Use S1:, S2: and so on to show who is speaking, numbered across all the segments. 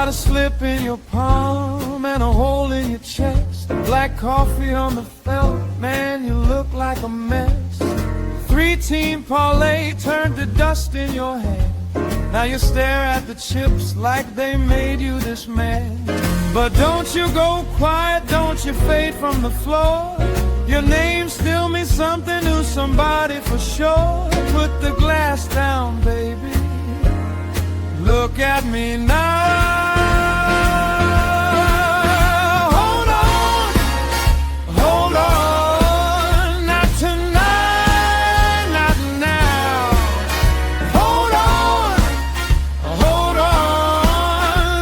S1: got a slip in your palm and a hole in your chest. Black coffee on the felt, man, you look like a mess. 3-team parlay turned to dust in your hand. Now you stare at the chips like they made you this man. But don't you go quiet, don't you fade from the floor. Your name still means something to somebody for sure. Put the glass down, baby. Look at me now. Hold on, hold on. Not tonight, not now. Hold on.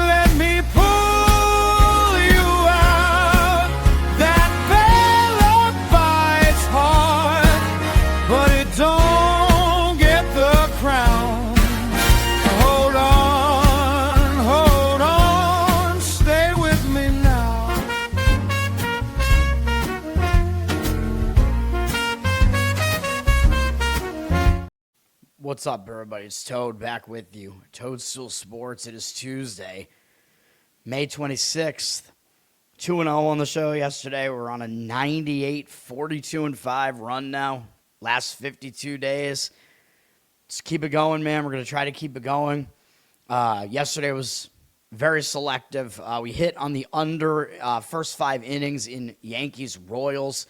S1: Let me pull you out. That bell bites hard, but it don't get the crown. Hold on, stay with me now.
S2: What's up, everybody? It's Toad back with you. Toadstool Sports. It is Tuesday, May 26th. 2-0 on the show yesterday. We're on a 98, 42-5 run now. Last 52 days. Let's keep it going, man. We're going to try to keep it going. Yesterday was very selective. We hit on the under first 5 innings in Yankees-Royals.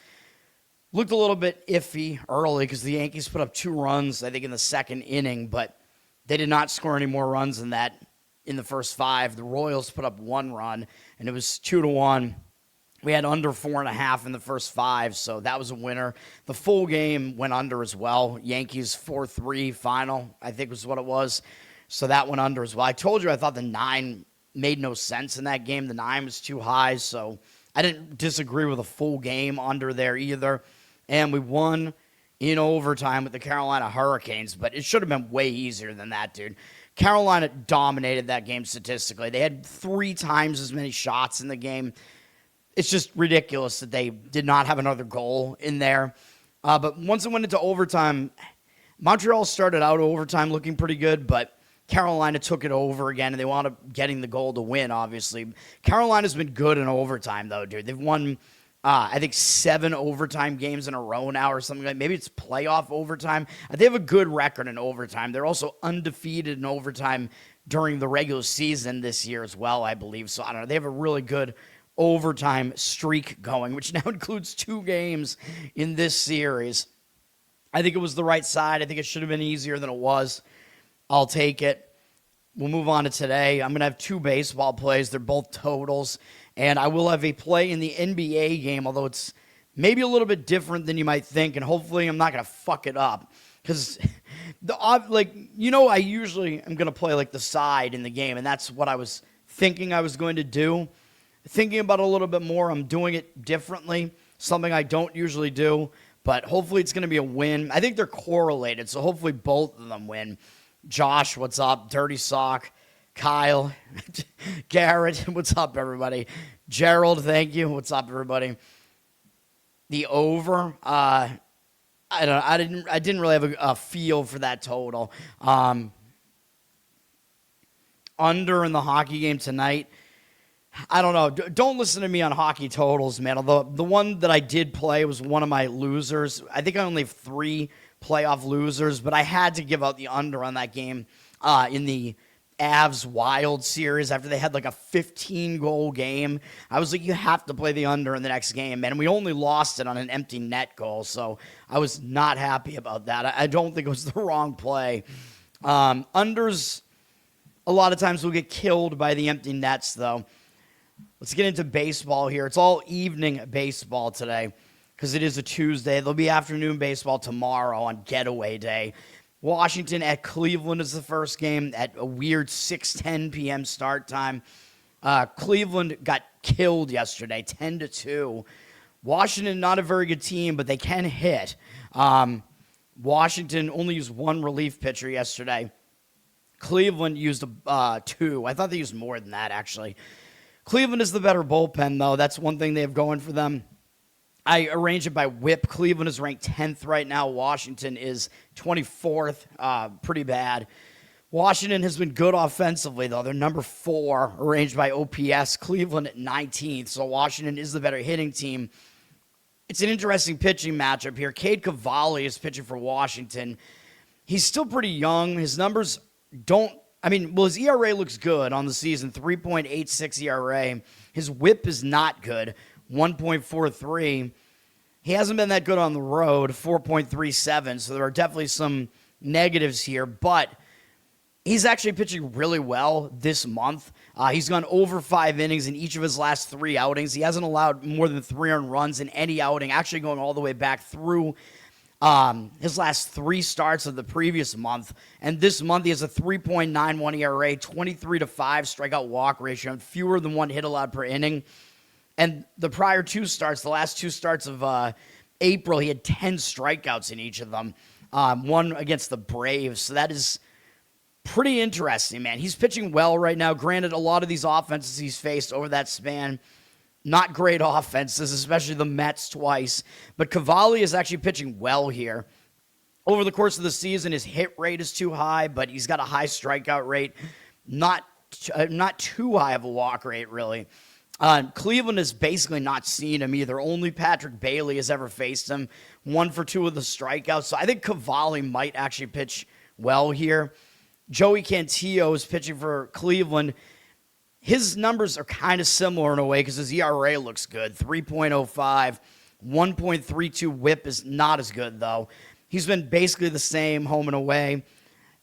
S2: Looked a little bit iffy early because the Yankees put up 2 runs, I think, in the second inning, but they did not score any more runs than that in the first 5. The Royals put up 1 run, and it was 2-1. We had under 4.5 in the first 5, so that was a winner. The full game went under as well. Yankees 4-3 final, I think was what it was. So that went under as well. I told you I thought the 9 made no sense in that game. The 9 was too high, so I didn't disagree with a full game under there either. And we won in overtime with the Carolina Hurricanes, but it should have been way easier than that, dude. Carolina dominated that game statistically. They had 3 times as many shots in the game. It's just ridiculous that they did not have another goal in there. But once it went into overtime, Montreal started out overtime looking pretty good, but Carolina took it over again, and they wound up getting the goal to win, obviously. Carolina's been good in overtime, though, dude. They've won, I think, 7 overtime games in a row now or something like that. Maybe it's playoff overtime. They have a good record in overtime. They're also undefeated in overtime during the regular season this year as well, I believe. So, I don't know. They have a really good overtime streak going, which now includes 2 games in this series. I think it was the right side. I think it should have been easier than it was. I'll take it. We'll move on to today. I'm going to have 2 baseball plays. They're both totals. And I will have a play in the NBA game, although it's maybe a little bit different than you might think. And hopefully I'm not going to fuck it up. Because, I usually am going to play like the side in the game. And that's what I was thinking I was going to do. Thinking about it a little bit more, I'm doing it differently. Something I don't usually do. But hopefully it's going to be a win. I think they're correlated, so hopefully both of them win. Josh, what's up? Dirty Sock. Kyle. Garrett, what's up, everybody? Gerald, thank you. What's up, everybody? The over. I didn't really have a feel for that total. Under in the hockey game tonight. I don't know. Don't listen to me on hockey totals, man. Although the one that I did play was one of my losers. I think I only have 3 playoff losers, but I had to give out the under on that game in the Avs Wild series after they had like a 15-goal game. I was like, you have to play the under in the next game, man. And we only lost it on an empty net goal, so I was not happy about that. I don't think it was the wrong play. Unders, a lot of times will get killed by the empty nets, though. Let's get into baseball here. It's all evening baseball today because it is a Tuesday. There'll be afternoon baseball tomorrow on getaway day. Washington at Cleveland is the first game at a weird 6:10 p.m. start time. Cleveland got killed yesterday, 10-2. Washington, not a very good team, but they can hit. Washington only used 1 relief pitcher yesterday. Cleveland used 2. I thought they used more than that, actually. Cleveland is the better bullpen, though. That's one thing they have going for them. I arrange it by whip. Cleveland is ranked 10th right now. Washington is 24th. Pretty bad. Washington has been good offensively, though. They're number 4, arranged by OPS. Cleveland at 19th, so Washington is the better hitting team. It's an interesting pitching matchup here. Cade Cavalli is pitching for Washington. He's still pretty young. His numbers his ERA looks good on the season, 3.86 ERA. His whip is not good, 1.43. He hasn't been that good on the road, 4.37, so there are definitely some negatives here, but he's actually pitching really well this month. He's gone over 5 innings in each of his last 3 outings. He hasn't allowed more than 3 earned runs in any outing, actually going all the way back through his last 3 starts of the previous month. And this month, he has a 3.91 ERA, 23-5 strikeout walk ratio, and fewer than 1 hit allowed per inning. And the prior 2 starts, the last 2 starts of April, he had 10 strikeouts in each of them, one against the Braves. So that is pretty interesting, man. He's pitching well right now. Granted, a lot of these offenses he's faced over that span, not great offenses, especially the Mets twice. But Cavalli is actually pitching well here. Over the course of the season, his hit rate is too high, but he's got a high strikeout rate. Not too high of a walk rate, really. Cleveland has basically not seen him either. Only Patrick Bailey has ever faced him. 1 for 2 of the strikeouts. So I think Cavalli might actually pitch well here. Joey Cantillo is pitching for Cleveland. His numbers are kind of similar in a way because his ERA looks good, 3.05. 1.32 whip is not as good, though. He's been basically the same home and away.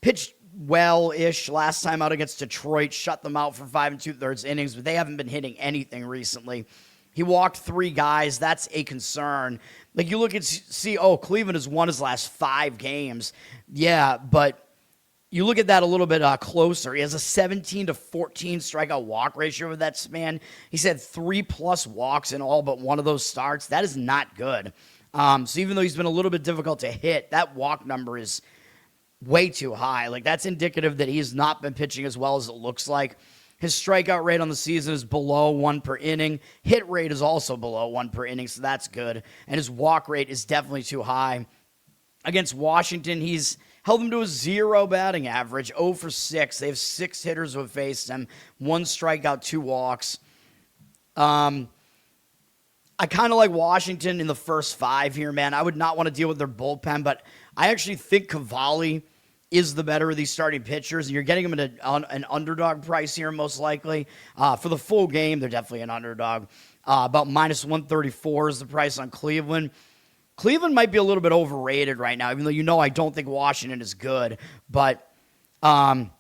S2: Pitched well-ish last time out against Detroit, shut them out for 5 2/3 innings, but they haven't been hitting anything recently. He walked 3 guys. That's a concern. Like, you look at, Cleveland has won his last 5 games. Yeah, but you look at that a little bit closer. He has a 17-14 strikeout walk ratio over that span. He's had 3+ walks in all but one of those starts. That is not good. So even though he's been a little bit difficult to hit, that walk number is way too high. Like, that's indicative that he has not been pitching as well as it looks like. His strikeout rate on the season is below 1 per inning. Hit rate is also below 1 per inning, so that's good. And his walk rate is definitely too high. Against Washington, he's held them to a 0 batting average, 0 for 6. They have 6 hitters who have faced him, 1 strikeout, 2 walks. I kind of like Washington in the first 5 here, man. I would not want to deal with their bullpen, but I actually think Cavalli is the better of these starting pitchers, and you're getting them at an underdog price here, most likely. For the full game, they're definitely an underdog. About -134 is the price on Cleveland. Cleveland might be a little bit overrated right now, even though I don't think Washington is good. But, Cleveland,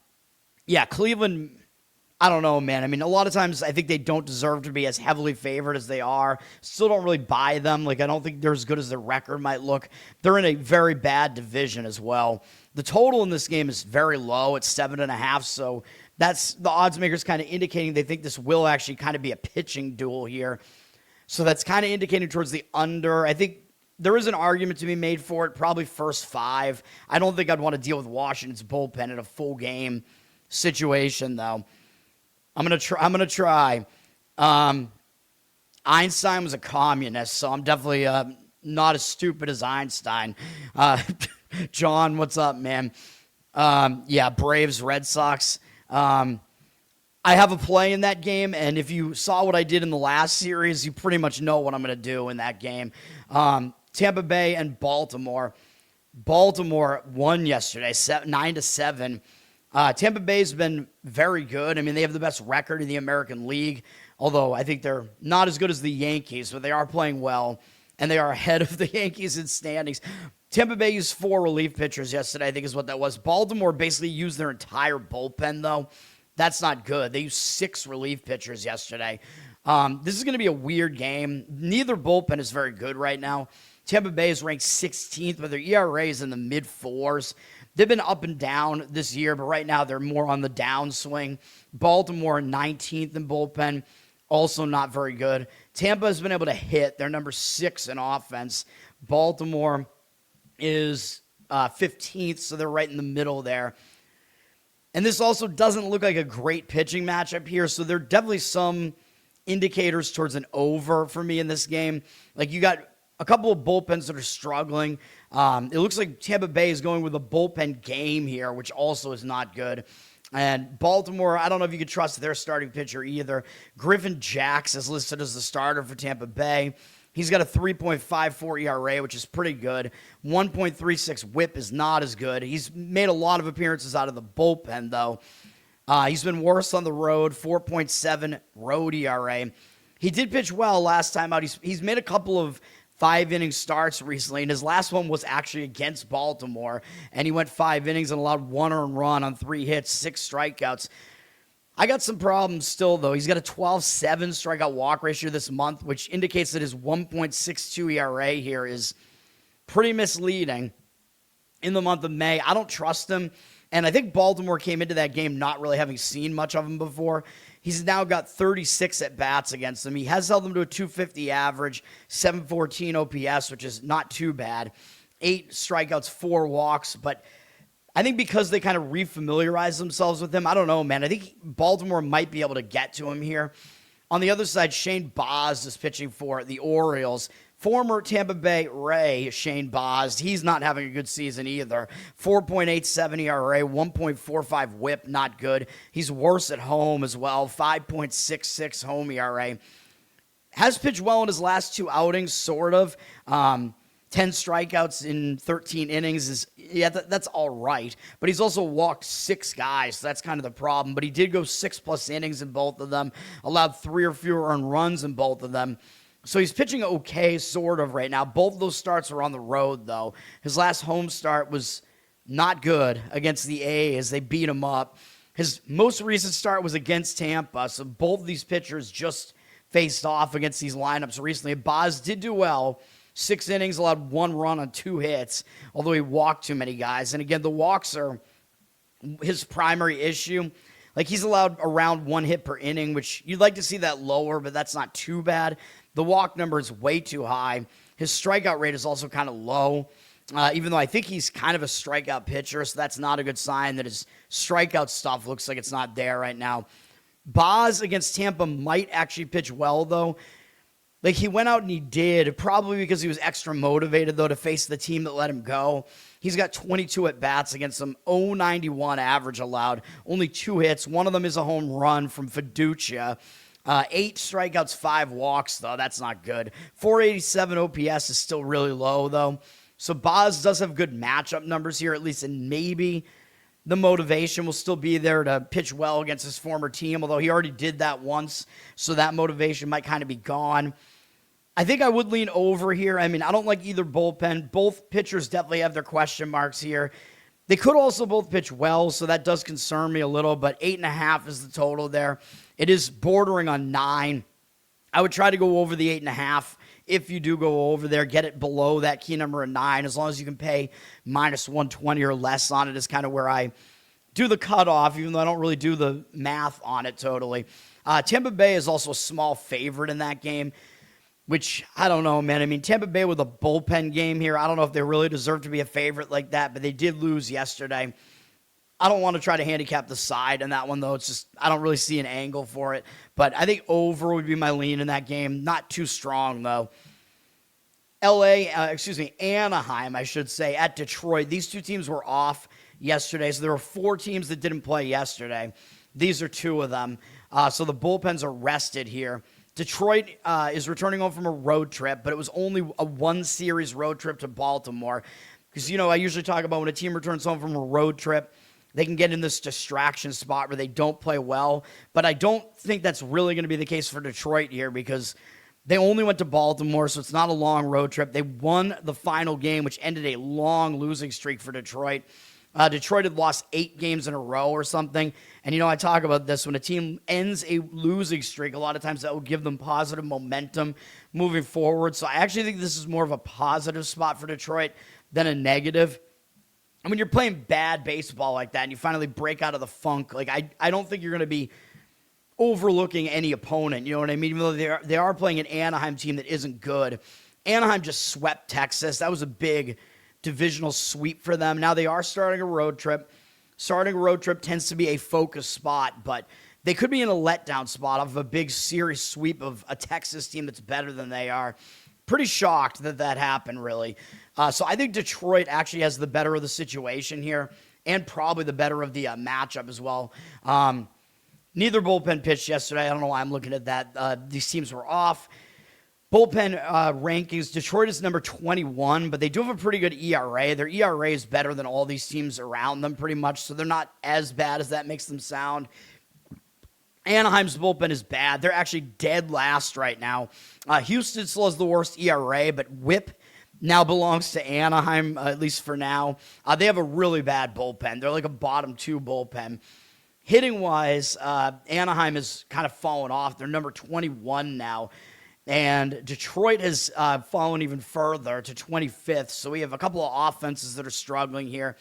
S2: I don't know, man. I mean, a lot of times I think they don't deserve to be as heavily favored as they are. Still don't really buy them. Like, I don't think they're as good as their record might look. They're in a very bad division as well. The total in this game is very low. It's 7.5, so that's the odds makers kind of indicating they think this will actually kind of be a pitching duel here. So that's kind of indicating towards the under. I think there is an argument to be made for it, probably first 5. I don't think I'd want to deal with Washington's bullpen in a full game situation, though. I'm gonna try. Einstein was a communist, so I'm definitely not as stupid as Einstein. John, what's up, man? Braves, Red Sox. I have a play in that game, and if you saw what I did in the last series, you pretty much know what I'm going to do in that game. Tampa Bay and Baltimore. Baltimore won yesterday, 9-7. Tampa Bay's been very good. I mean, they have the best record in the American League, although I think they're not as good as the Yankees, but they are playing well, and they are ahead of the Yankees in standings. Tampa Bay used 4 relief pitchers yesterday, I think is what that was. Baltimore basically used their entire bullpen, though. That's not good. They used 6 relief pitchers yesterday. This is going to be a weird game. Neither bullpen is very good right now. Tampa Bay is ranked 16th, but their ERA is in the mid-4s. They've been up and down this year, but right now they're more on the downswing. Baltimore 19th in bullpen, also not very good. Tampa has been able to hit. They're number 6 in offense. Baltimore is 15th, so they're right in the middle there. And this also doesn't look like a great pitching matchup here, so there are definitely some indicators towards an over for me in this game. Like, you got a couple of bullpens that are struggling. It looks like Tampa Bay is going with a bullpen game here, which also is not good. And Baltimore, I don't know if you could trust their starting pitcher either. Griffin Jax is listed as the starter for Tampa Bay. He's got a 3.54 ERA, which is pretty good. 1.36 whip is not as good. He's made a lot of appearances out of the bullpen, though. He's been worse on the road, 4.7 road ERA. He did pitch well last time out. He's made a couple of 5-inning starts recently, and his last one was actually against Baltimore, and he went 5 innings and allowed 1 earned run on 3 hits, 6 strikeouts. I got some problems still, though. He's got a 12.7 strikeout walk ratio this month, which indicates that his 1.62 ERA here is pretty misleading in the month of May. I don't trust him, and I think Baltimore came into that game not really having seen much of him before. He's now got 36 at-bats against them. He has held them to a 250 average, 714 OPS, which is not too bad. 8 strikeouts, 4 walks, but I think because they kind of refamiliarize themselves with him, I don't know, man. I think Baltimore might be able to get to him here. On the other side, Shane Baz is pitching for the Orioles. Former Tampa Bay Ray Shane Baz, he's not having a good season either. 4.87 ERA, 1.45 whip, not good. He's worse at home as well, 5.66 home ERA. Has pitched well in his last 2 outings, sort of. 10 strikeouts in 13 innings that's all right. But he's also walked 6 guys, so that's kind of the problem. But he did go 6+ innings in both of them, allowed 3 or fewer earned runs in both of them. So he's pitching okay, sort of, right now. Both of those starts are on the road, though. His last home start was not good against the A's. They beat him up. His most recent start was against Tampa, so both of these pitchers just faced off against these lineups recently. Baz did do well. 6 innings, allowed 1 run on 2 hits, although he walked too many guys. And again, the walks are his primary issue. Like, he's allowed around 1 hit per inning, which you'd like to see that lower, but that's not too bad. The walk number is way too high. His strikeout rate is also kind of low, even though I think he's kind of a strikeout pitcher, so that's not a good sign that his strikeout stuff looks like it's not there right now. Baz against Tampa might actually pitch well, though. Like, he went out and he did, probably because he was extra motivated, though, to face the team that let him go. He's got 22 at-bats against them, 0.91 average allowed, only 2 hits. One of them is a home run from Fiducia. 8 strikeouts, 5 walks, though. That's not good. 487 OPS is still really low, though. So Baz does have good matchup numbers here, at least, and maybe the motivation will still be there to pitch well against his former team, although he already did that once, so that motivation might kind of be gone. I think I would lean over here. I mean, I don't like either bullpen. Both pitchers definitely have their question marks here. They could also both pitch well, so that does concern me a little, but 8.5 is the total there. It is bordering on 9. I would try to go over the 8.5. If you do go over there, get it below that key number of 9, as long as you can pay minus 120 or less on it is kind of where I do the cutoff, even though I don't really do the math on it totally. Tampa Bay is also a small favorite in that game, which I don't know, man. I mean, Tampa Bay with a bullpen game here, I don't know if they really deserve to be a favorite like that, but they did lose yesterday. I don't want to try to handicap the side in that one, though. It's just, I don't really see an angle for it. But I think over would be my lean in that game. Not too strong, though. Anaheim, I should say, at Detroit. These 2 teams were off yesterday, so there were 4 teams that didn't play yesterday. These are 2 of them. So the bullpens are rested here. Detroit is returning home from a road trip, but it was only a 1-series road trip to Baltimore. Because, I usually talk about when a team returns home from a road trip, they can get in this distraction spot where they don't play well. But I don't think that's really going to be the case for Detroit here, because they only went to Baltimore, so it's not a long road trip. They won the final game, which ended a long losing streak for Detroit. Detroit had lost 8 games in a row or something. And, I talk about this. When a team ends a losing streak, a lot of times that will give them positive momentum moving forward. So I actually think this is more of a positive spot for Detroit than a negative. And when you're playing bad baseball like that and you finally break out of the funk, like I don't think you're going to be overlooking any opponent. You know what I mean? Even though they are playing an Anaheim team that isn't good. Anaheim just swept Texas. That was a big divisional sweep for them. Now they are starting a road trip. Starting a road trip tends to be a focus spot, but they could be in a letdown spot of a big series sweep of a Texas team that's better than they are. pretty shocked that happened, really. So I think Detroit actually has the better of the situation here and probably the better of the matchup as well. Neither bullpen pitched yesterday. I don't know why I'm looking at that. These teams were off. Bullpen rankings, Detroit is number 21, but they do have a pretty good ERA. Their ERA is better than all these teams around them pretty much, so they're not as bad as that makes them sound. Anaheim's bullpen is bad. They're actually dead last right now. Houston still has the worst ERA, but WHIP now belongs to Anaheim, at least for now. They have a really bad bullpen. They're like a bottom 2 bullpen. Hitting-wise, Anaheim has kind of fallen off. They're number 21 now. And Detroit has fallen even further to 25th. So we have a couple of offenses that are struggling here.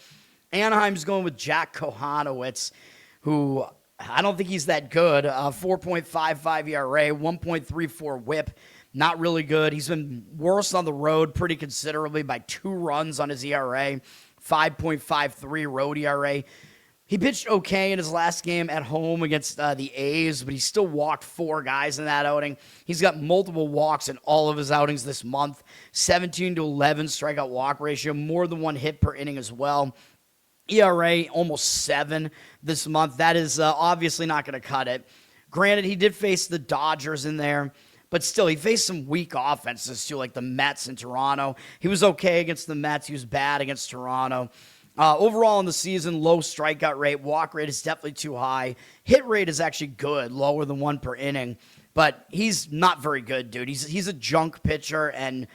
S2: Anaheim's going with Jack Kohanowitz, who I don't think he's that good. 4.55 ERA, 1.34 WHIP. Not really good. He's been worse on the road pretty considerably by 2 runs on his ERA. 5.53 road ERA. He pitched okay in his last game at home against the A's, but he still walked 4 guys in that outing. He's got multiple walks in all of his outings this month. 17-11 strikeout walk ratio, more than 1 hit per inning as well. ERA almost 7 this month. That is obviously not going to cut it. Granted, he did face the Dodgers in there, but still, he faced some weak offenses too, like the Mets and Toronto. He was okay against the Mets. He was bad against Toronto. Overall in the season, low strikeout rate. Walk rate is definitely too high. Hit rate is actually good, lower than 1 per inning. But he's not very good, dude. He's a junk pitcher, and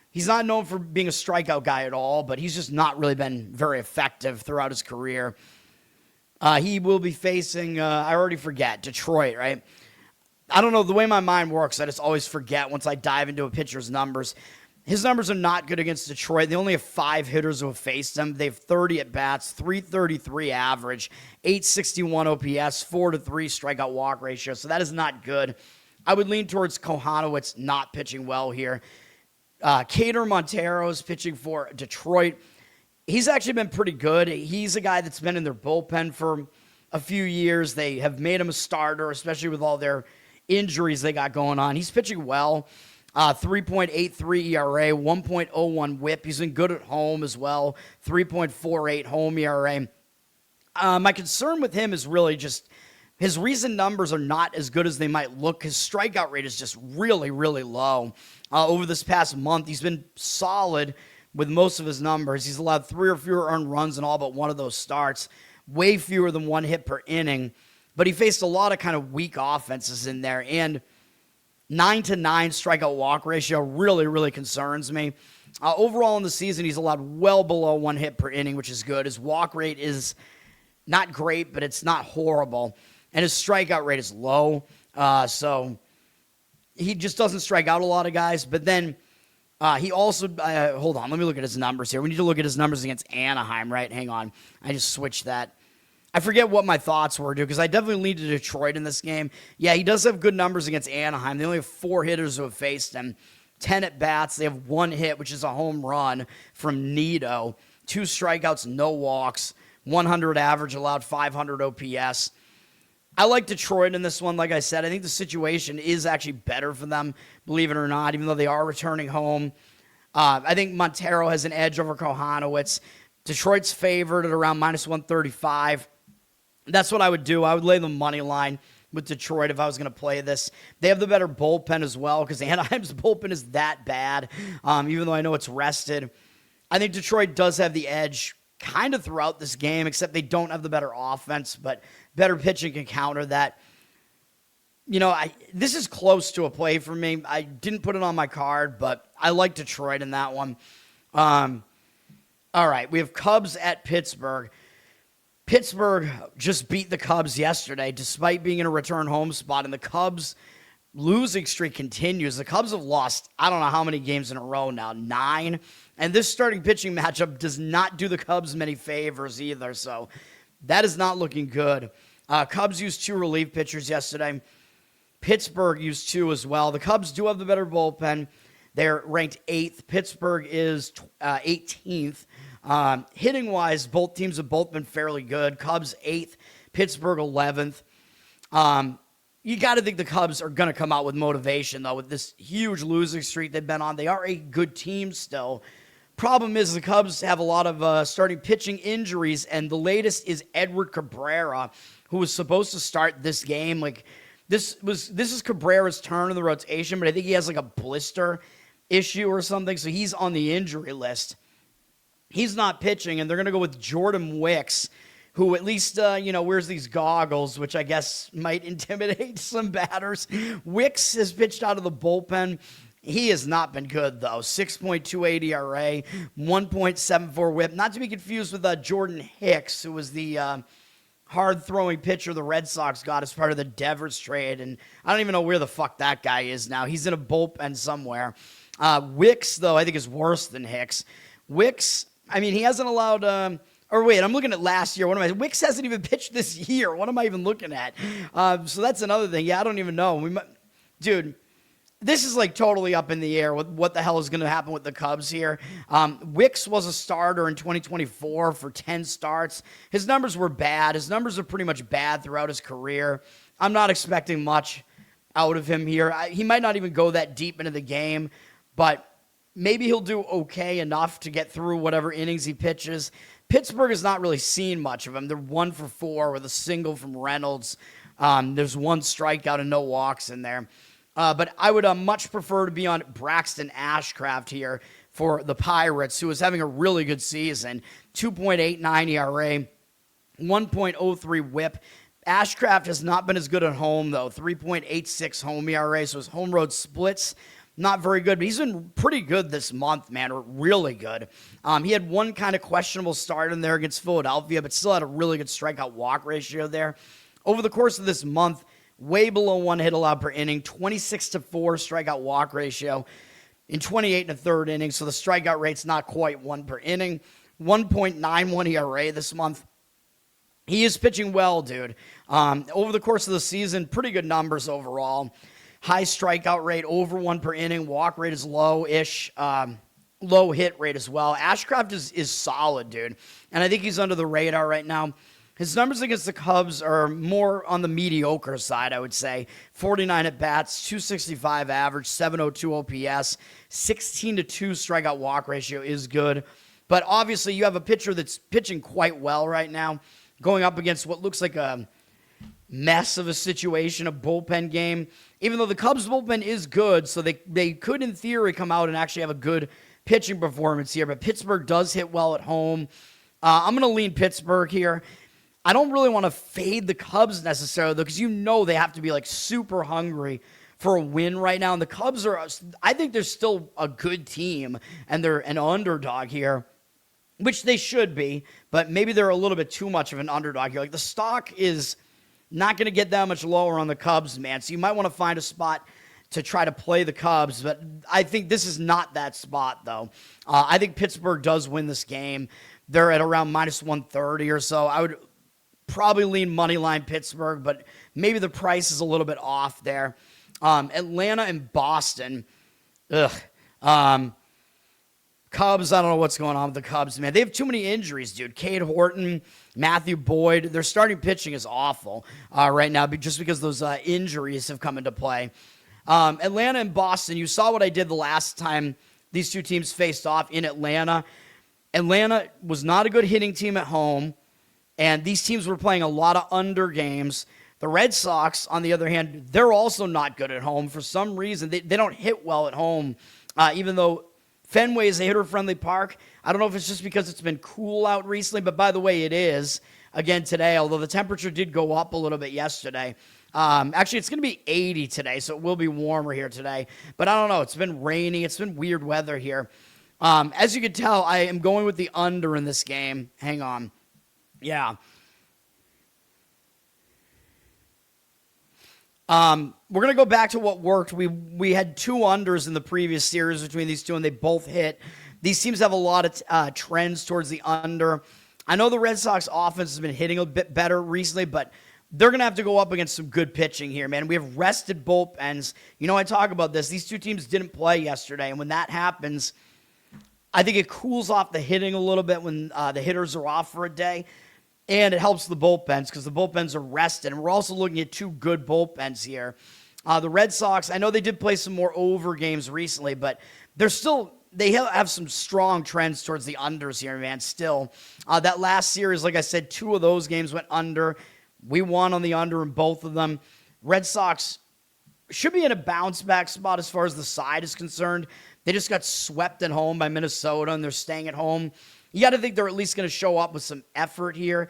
S2: he's not known for being a strikeout guy at all, but he's just not really been very effective throughout his career. He will be facing, I already forget, Detroit, right? I don't know. The way my mind works, I just always forget once I dive into a pitcher's numbers. His numbers are not good against Detroit. They only have 5 hitters who have faced him. They have 30 at-bats, 333 average, 861 OPS, 4-3 strikeout walk ratio. So that is not good. I would lean towards Kohanowitz not pitching well here. Cater Montero is pitching for Detroit. He's actually been pretty good. He's a guy that's been in their bullpen for a few years. They have made him a starter, especially with all their injuries they got going on. He's pitching well. 3.83 ERA, 1.01 WHIP. He's been good at home as well. 3.48 home ERA. My concern with him is really just his recent numbers are not as good as they might look. His strikeout rate is just really, really low. Over this past month, he's been solid with most of his numbers. He's allowed 3 or fewer earned runs in all but one of those starts. Way fewer than 1 hit per inning. But he faced a lot of kind of weak offenses in there. And 9-9 strikeout walk ratio really, really concerns me. Overall in the season, he's allowed well below 1 hit per inning, which is good. His walk rate is not great, but it's not horrible. And his strikeout rate is low. So he just doesn't strike out a lot of guys. But then he also, hold on, let me look at his numbers here. We need to look at his numbers against Anaheim, right? Hang on. I just switched that. I forget what my thoughts were, dude, because I definitely leaned to Detroit in this game. Yeah, he does have good numbers against Anaheim. They only have 4 hitters who have faced him. 10 at-bats. They have 1 hit, which is a home run from Nito. 2 strikeouts, no walks. 100 average, allowed 500 OPS. I like Detroit in this one, like I said. I think the situation is actually better for them, believe it or not, even though they are returning home. I think Montero has an edge over Kohanowitz. Detroit's favored at around minus 135. That's what I would do. I would lay the money line with Detroit if I was going to play this. They have the better bullpen as well because Anaheim's bullpen is that bad, even though I know it's rested. I think Detroit does have the edge kind of throughout this game, except they don't have the better offense, but better pitching can counter that. You know, this is close to a play for me. I didn't put it on my card, but I like Detroit in that one. All right, we have Cubs at Pittsburgh. Pittsburgh just beat the Cubs yesterday, despite being in a return home spot, and the Cubs' losing streak continues. The Cubs have lost, I don't know how many games in a row now, 9. And this starting pitching matchup does not do the Cubs many favors either, so that is not looking good. Cubs used 2 relief pitchers yesterday. Pittsburgh used 2 as well. The Cubs do have the better bullpen. They're ranked 8th. Pittsburgh is 18th. Hitting-wise, both teams have both been fairly good. Cubs 8th, Pittsburgh 11th. you got to think the Cubs are going to come out with motivation, though, with this huge losing streak they've been on. They are a good team still. Problem is the Cubs have a lot of starting pitching injuries, and the latest is Edward Cabrera, who was supposed to start this game. Like, this is Cabrera's turn in the rotation, but I think he has like a blister issue or something, so he's on the injury list. He's not pitching, and they're going to go with Jordan Wicks, who at least, wears these goggles, which I guess might intimidate some batters. Wicks has pitched out of the bullpen. He has not been good, though. 6.28 ERA, 1.74 whip. Not to be confused with Jordan Hicks, who was the hard-throwing pitcher the Red Sox got as part of the Devers trade, and I don't even know where the fuck that guy is now. He's in a bullpen somewhere. Wicks, though, I think is worse than Hicks. Wicks, I mean, he hasn't allowed... I'm looking at last year. Wicks hasn't even pitched this year. What am I even looking at? So that's another thing. Yeah, I don't even know. Dude, this is like totally up in the air with what the hell is going to happen with the Cubs here. Wicks was a starter in 2024 for 10 starts. His numbers were bad. His numbers are pretty much bad throughout his career. I'm not expecting much out of him here. He might not even go that deep into the game, but maybe he'll do okay enough to get through whatever innings he pitches. Pittsburgh has not really seen much of him. They're 1 for 4 with a single from Reynolds. There's 1 strikeout and no walks in there. But I would much prefer to be on Braxton Ashcraft here for the Pirates, who is having a really good season. 2.89 ERA, 1.03 whip. Ashcraft has not been as good at home, though. 3.86 home ERA, so his home road splits not very good, but he's been pretty good this month, man, really good. He had 1 kind of questionable start in there against Philadelphia, but still had a really good strikeout-walk ratio there. Over the course of this month, way below 1 hit allowed per inning, 26-4 strikeout-walk ratio in 28 and a third innings, so the strikeout rate's not quite 1 per inning. 1.91 ERA this month. He is pitching well, dude. Over the course of the season, pretty good numbers overall. High strikeout rate, over 1 per inning. Walk rate is low-ish. Low hit rate as well. Ashcraft is solid, dude. And I think he's under the radar right now. His numbers against the Cubs are more on the mediocre side, I would say. 49 at-bats, 265 average, 702 OPS, 16-2 strikeout walk ratio is good. But obviously you have a pitcher that's pitching quite well right now, going up against what looks like a mess of a situation, a bullpen game. Even though the Cubs bullpen is good, so they could, in theory, come out and actually have a good pitching performance here. But Pittsburgh does hit well at home. I'm going to lean Pittsburgh here. I don't really want to fade the Cubs necessarily, though, because they have to be like super hungry for a win right now. And the Cubs I think they're still a good team, and they're an underdog here, which they should be, but maybe they're a little bit too much of an underdog here. Like, the stock is not going to get that much lower on the Cubs, man. So you might want to find a spot to try to play the Cubs, but I think this is not that spot, though. I think Pittsburgh does win this game. They're at around minus 130 or so. I would probably lean Moneyline Pittsburgh, but maybe the price is a little bit off there. Atlanta and Boston. Cubs, I don't know what's going on with the Cubs, man. They have too many injuries, dude. Cade Horton, Matthew Boyd. Their starting pitching is awful right now just because those injuries have come into play. Atlanta and Boston, you saw what I did the last time these two teams faced off in Atlanta. Atlanta was not a good hitting team at home, and these teams were playing a lot of under games. The Red Sox, on the other hand, they're also not good at home. For some reason, they don't hit well at home, even though Fenway is a hitter-friendly park. I don't know if it's just because it's been cool out recently, but by the way, it is again today, although the temperature did go up a little bit yesterday. Actually, it's going to be 80 today, so it will be warmer here today. But I don't know. It's been rainy. It's been weird weather here. As you can tell, I am going with the under in this game. Hang on. Yeah. We're going to go back to what worked. We had 2 unders in the previous series between these two, and they both hit. These teams have a lot of trends towards the under. I know the Red Sox offense has been hitting a bit better recently, but they're going to have to go up against some good pitching here, man. We have rested bullpens. I talk about this. These two teams didn't play yesterday, and when that happens, I think it cools off the hitting a little bit when the hitters are off for a day. And it helps the bullpens because the bullpens are rested. And we're also looking at two good bullpens here. The Red Sox, I know they did play some more over games recently, but they have some strong trends towards the unders here, man, still. That last series, like I said, 2 of those games went under. We won on the under in both of them. Red Sox should be in a bounce-back spot as far as the side is concerned. They just got swept at home by Minnesota, and they're staying at home. You got to think they're at least going to show up with some effort here.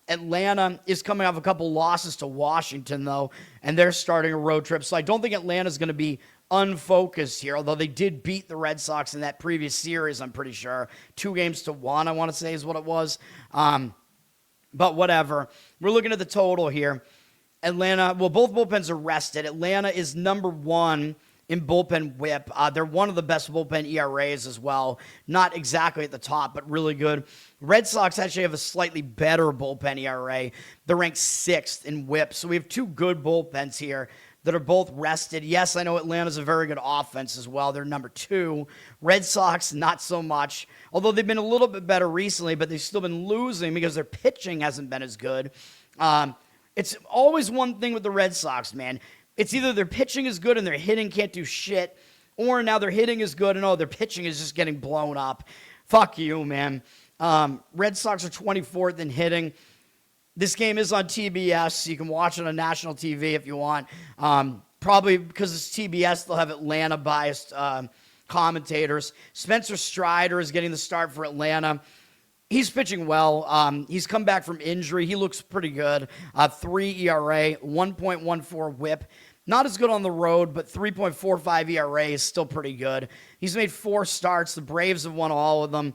S2: Atlanta is coming off a couple losses to Washington, though, and they're starting a road trip. So I don't think Atlanta's going to be unfocused here, although they did beat the Red Sox in that previous series, I'm pretty sure. 2-1, I want to say is what it was. But whatever. We're looking at the total here. Atlanta, well, both bullpens are rested. Atlanta is number 1 in bullpen whip. They're one of the best bullpen ERAs as well. Not exactly at the top, but really good. Red Sox actually have a slightly better bullpen ERA. They're ranked 6th in whip. So we have 2 good bullpens here that are both rested. Yes, I know Atlanta's a very good offense as well. They're number 2. Red Sox, not so much. Although they've been a little bit better recently, but they've still been losing because their pitching hasn't been as good. It's always one thing with the Red Sox, man. It's either their pitching is good and their hitting can't do shit, or now their hitting is good and, their pitching is just getting blown up. Fuck you, man. Red Sox are 24th in hitting. This game is on TBS, so you can watch it on national TV if you want. Probably because it's TBS, they'll have Atlanta-biased commentators. Spencer Strider is getting the start for Atlanta. He's pitching well. He's come back from injury. He looks pretty good. 3 ERA, 1.14 whip. Not as good on the road, but 3.45 ERA is still pretty good. He's made 4 starts. The Braves have won all of them.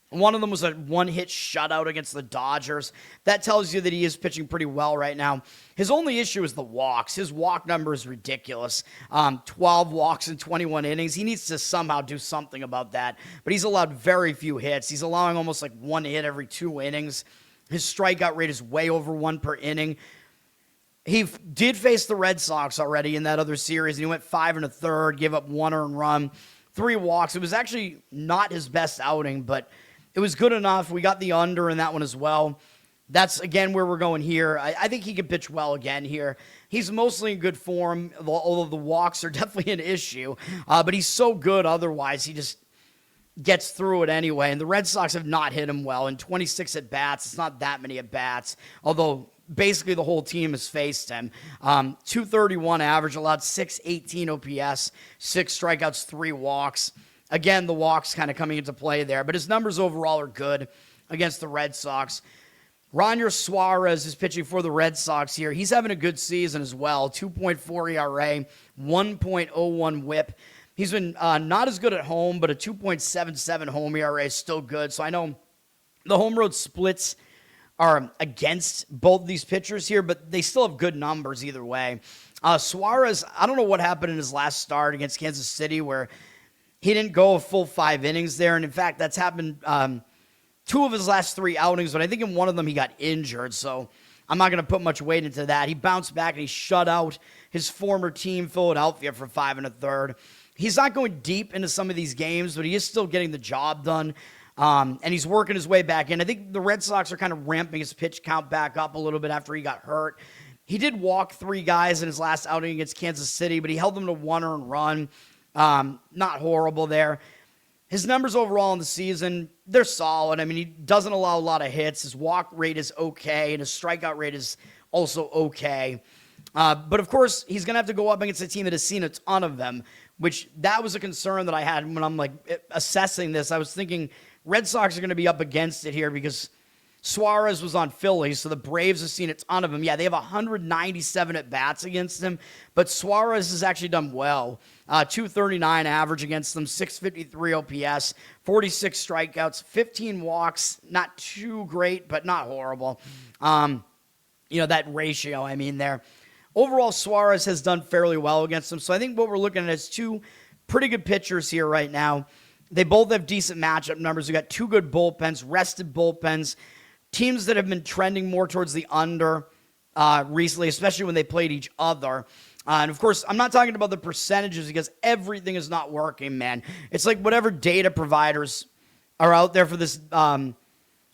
S2: One of them was a 1-hit shutout against the Dodgers. That tells you that he is pitching pretty well right now. His only issue is the walks. His walk number is ridiculous. 12 walks in 21 innings. He needs to somehow do something about that. But he's allowed very few hits. He's allowing almost like 1 hit every 2 innings. His strikeout rate is way over 1 per inning. He did face the Red Sox already in that other series, and he went 5 1/3, gave up 1 earned run, 3 walks. It was actually not his best outing, but it was good enough. We got the under in that one as well. That's, again, where we're going here. I think he can pitch well again here. He's mostly in good form, although the walks are definitely an issue. But he's so good otherwise, he just gets through it anyway. And the Red Sox have not hit him well. In 26 at-bats, it's not that many at-bats, although basically the whole team has faced him. 231 average, allowed 618 OPS, 6 strikeouts, 3 walks. Again, the walks kind of coming into play there, but his numbers overall are good against the Red Sox. Ronyer Suarez is pitching for the Red Sox here. He's having a good season as well. 2.4 ERA, 1.01 whip. He's been not as good at home, but a 2.77 home ERA is still good. So I know the home road splits are against both these pitchers here, but they still have good numbers either way. Suarez, I don't know what happened in his last start against Kansas City where he didn't go a full 5 innings there. And in fact, that's happened 2 of his last 3 outings, but I think in one of them he got injured. So I'm not going to put much weight into that. He bounced back and he shut out his former team, Philadelphia, for 5 1/3. He's not going deep into some of these games, but he is still getting the job done. And he's working his way back in. I think the Red Sox are kind of ramping his pitch count back up a little bit after he got hurt. He did walk 3 guys in his last outing against Kansas City, but he held them to 1 earned run. Not horrible there. His numbers overall in the season, they're solid. I mean, he doesn't allow a lot of hits. His walk rate is okay, and his strikeout rate is also okay. But, of course, he's going to have to go up against a team that has seen a ton of them, which that was a concern that I had when I'm, assessing this. I was thinking Red Sox are going to be up against it here because Suarez was on Phillies, so the Braves have seen a ton of him. Yeah, they have 197 at-bats against him, but Suarez has actually done well. 239 average against them, 653 OPS, 46 strikeouts, 15 walks. Not too great, but not horrible. That ratio, there. Overall, Suarez has done fairly well against them, so I think what we're looking at is 2 pretty good pitchers here right now. They both have decent matchup numbers. We got 2 good bullpens, rested bullpens. Teams that have been trending more towards the under recently, especially when they played each other. And, of course, I'm not talking about the percentages because everything is not working, man. It's like whatever data providers are out there for this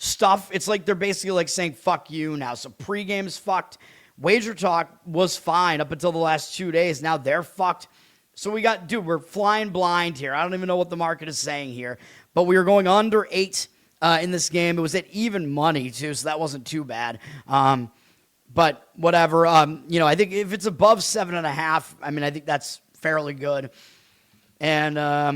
S2: stuff. It's like they're basically like saying, fuck you now. So pregame's fucked. Wager talk was fine up until the last 2 days. Now they're fucked. So we're flying blind here. I don't even know what the market is saying here. But we were going under 8 in this game. It was at even money, too, so that wasn't too bad. But whatever. I think if it's above 7.5, I think that's fairly good. And, I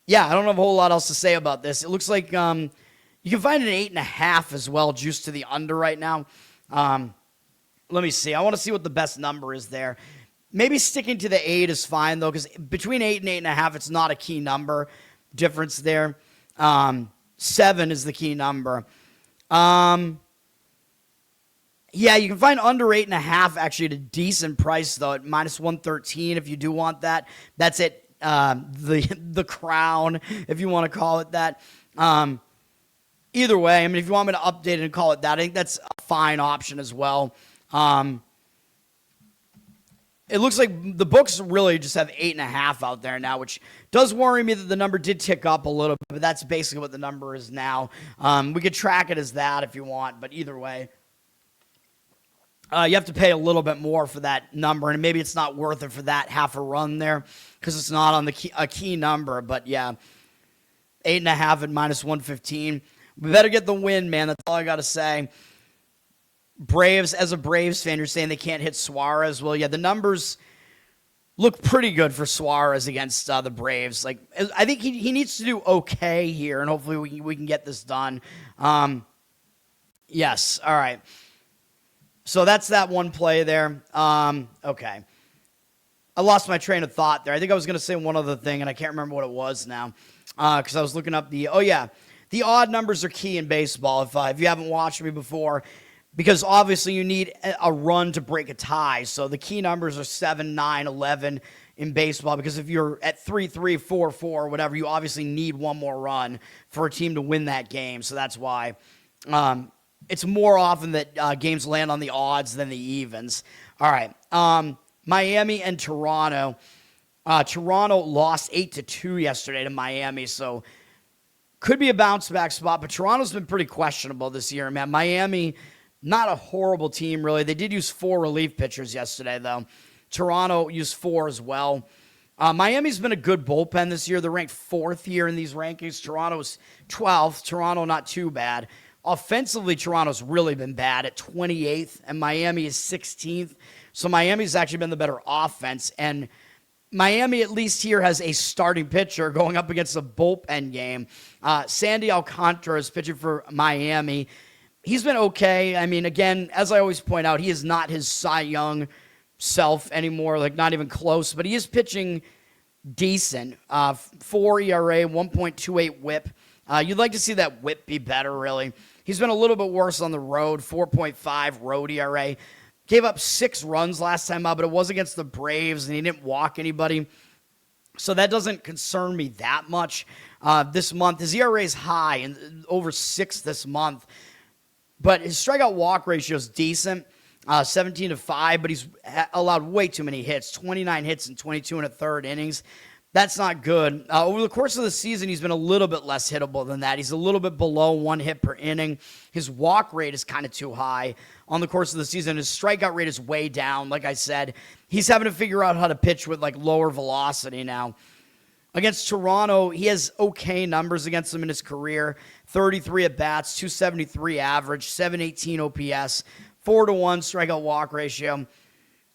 S2: don't have a whole lot else to say about this. It looks like you can find an 8.5 as well, juiced to the under right now. Let me see. I want to see what the best number is there. Maybe sticking to the 8 is fine, though, because between 8 and 8.5, it's not a key number difference there. 7 is the key number. You can find under 8.5 actually at a decent price, though, at -113 if you do want that. That's at the crown, if you want to call it that. Either way, if you want me to update it and call it that, I think that's a fine option as well. It looks like the books really just have 8.5 out there now, which does worry me that the number did tick up a little bit, but that's basically what the number is now. We could track it as that if you want, but either way, you have to pay a little bit more for that number, and maybe it's not worth it for that half a run there because it's not on a key number, but yeah, 8.5 at -115. We better get the win, man. That's all I got to say. Braves, as a Braves fan, you're saying they can't hit Suarez. Well, yeah, the numbers look pretty good for Suarez against the Braves. Like, I think he needs to do okay here, and hopefully we can get this done. Yes, all right. So that's that one play there. Okay. I lost my train of thought there. I think I was going to say one other thing, and I can't remember what it was now because I was looking up the odd numbers are key in baseball. If you haven't watched me before, because obviously you need a run to break a tie. So the key numbers are 7, 9, 11 in baseball, because if you're at 3-3, 4-4, whatever, you obviously need one more run for a team to win that game. So that's why it's more often that games land on the odds than the evens. All right. Miami and Toronto. Toronto lost 8-2 yesterday to Miami, so could be a bounce-back spot, but Toronto's been pretty questionable this year, man. Miami, not a horrible team, really. They did use 4 relief pitchers yesterday, though. Toronto used 4 as well. Miami's been a good bullpen this year. They're ranked 4th here in these rankings. Toronto's 12th. Toronto not too bad. Offensively, Toronto's really been bad at 28th, and Miami is 16th. So Miami's actually been the better offense, and Miami at least here has a starting pitcher going up against a bullpen game. Sandy Alcantara is pitching for Miami. He's been okay. Again, as I always point out, he is not his Cy Young self anymore, like not even close, but he is pitching decent. 4 ERA, 1.28 whip. You'd like to see that whip be better, really. He's been a little bit worse on the road, 4.5 road ERA. Gave up 6 runs last time out, but it was against the Braves, and he didn't walk anybody. So that doesn't concern me that much this month. His ERA is high, and over 6 this month. But his strikeout walk ratio is decent, 17-5, but he's allowed way too many hits, 29 hits in 22 1/3 innings. That's not good. Over the course of the season, he's been a little bit less hittable than that. He's a little bit below 1 hit per inning. His walk rate is kind of too high on the course of the season. His strikeout rate is way down. Like I said, he's having to figure out how to pitch with lower velocity now. Against Toronto, he has okay numbers against them in his career. 33 at-bats, 273 average, 718 OPS, 4-1 strikeout walk ratio.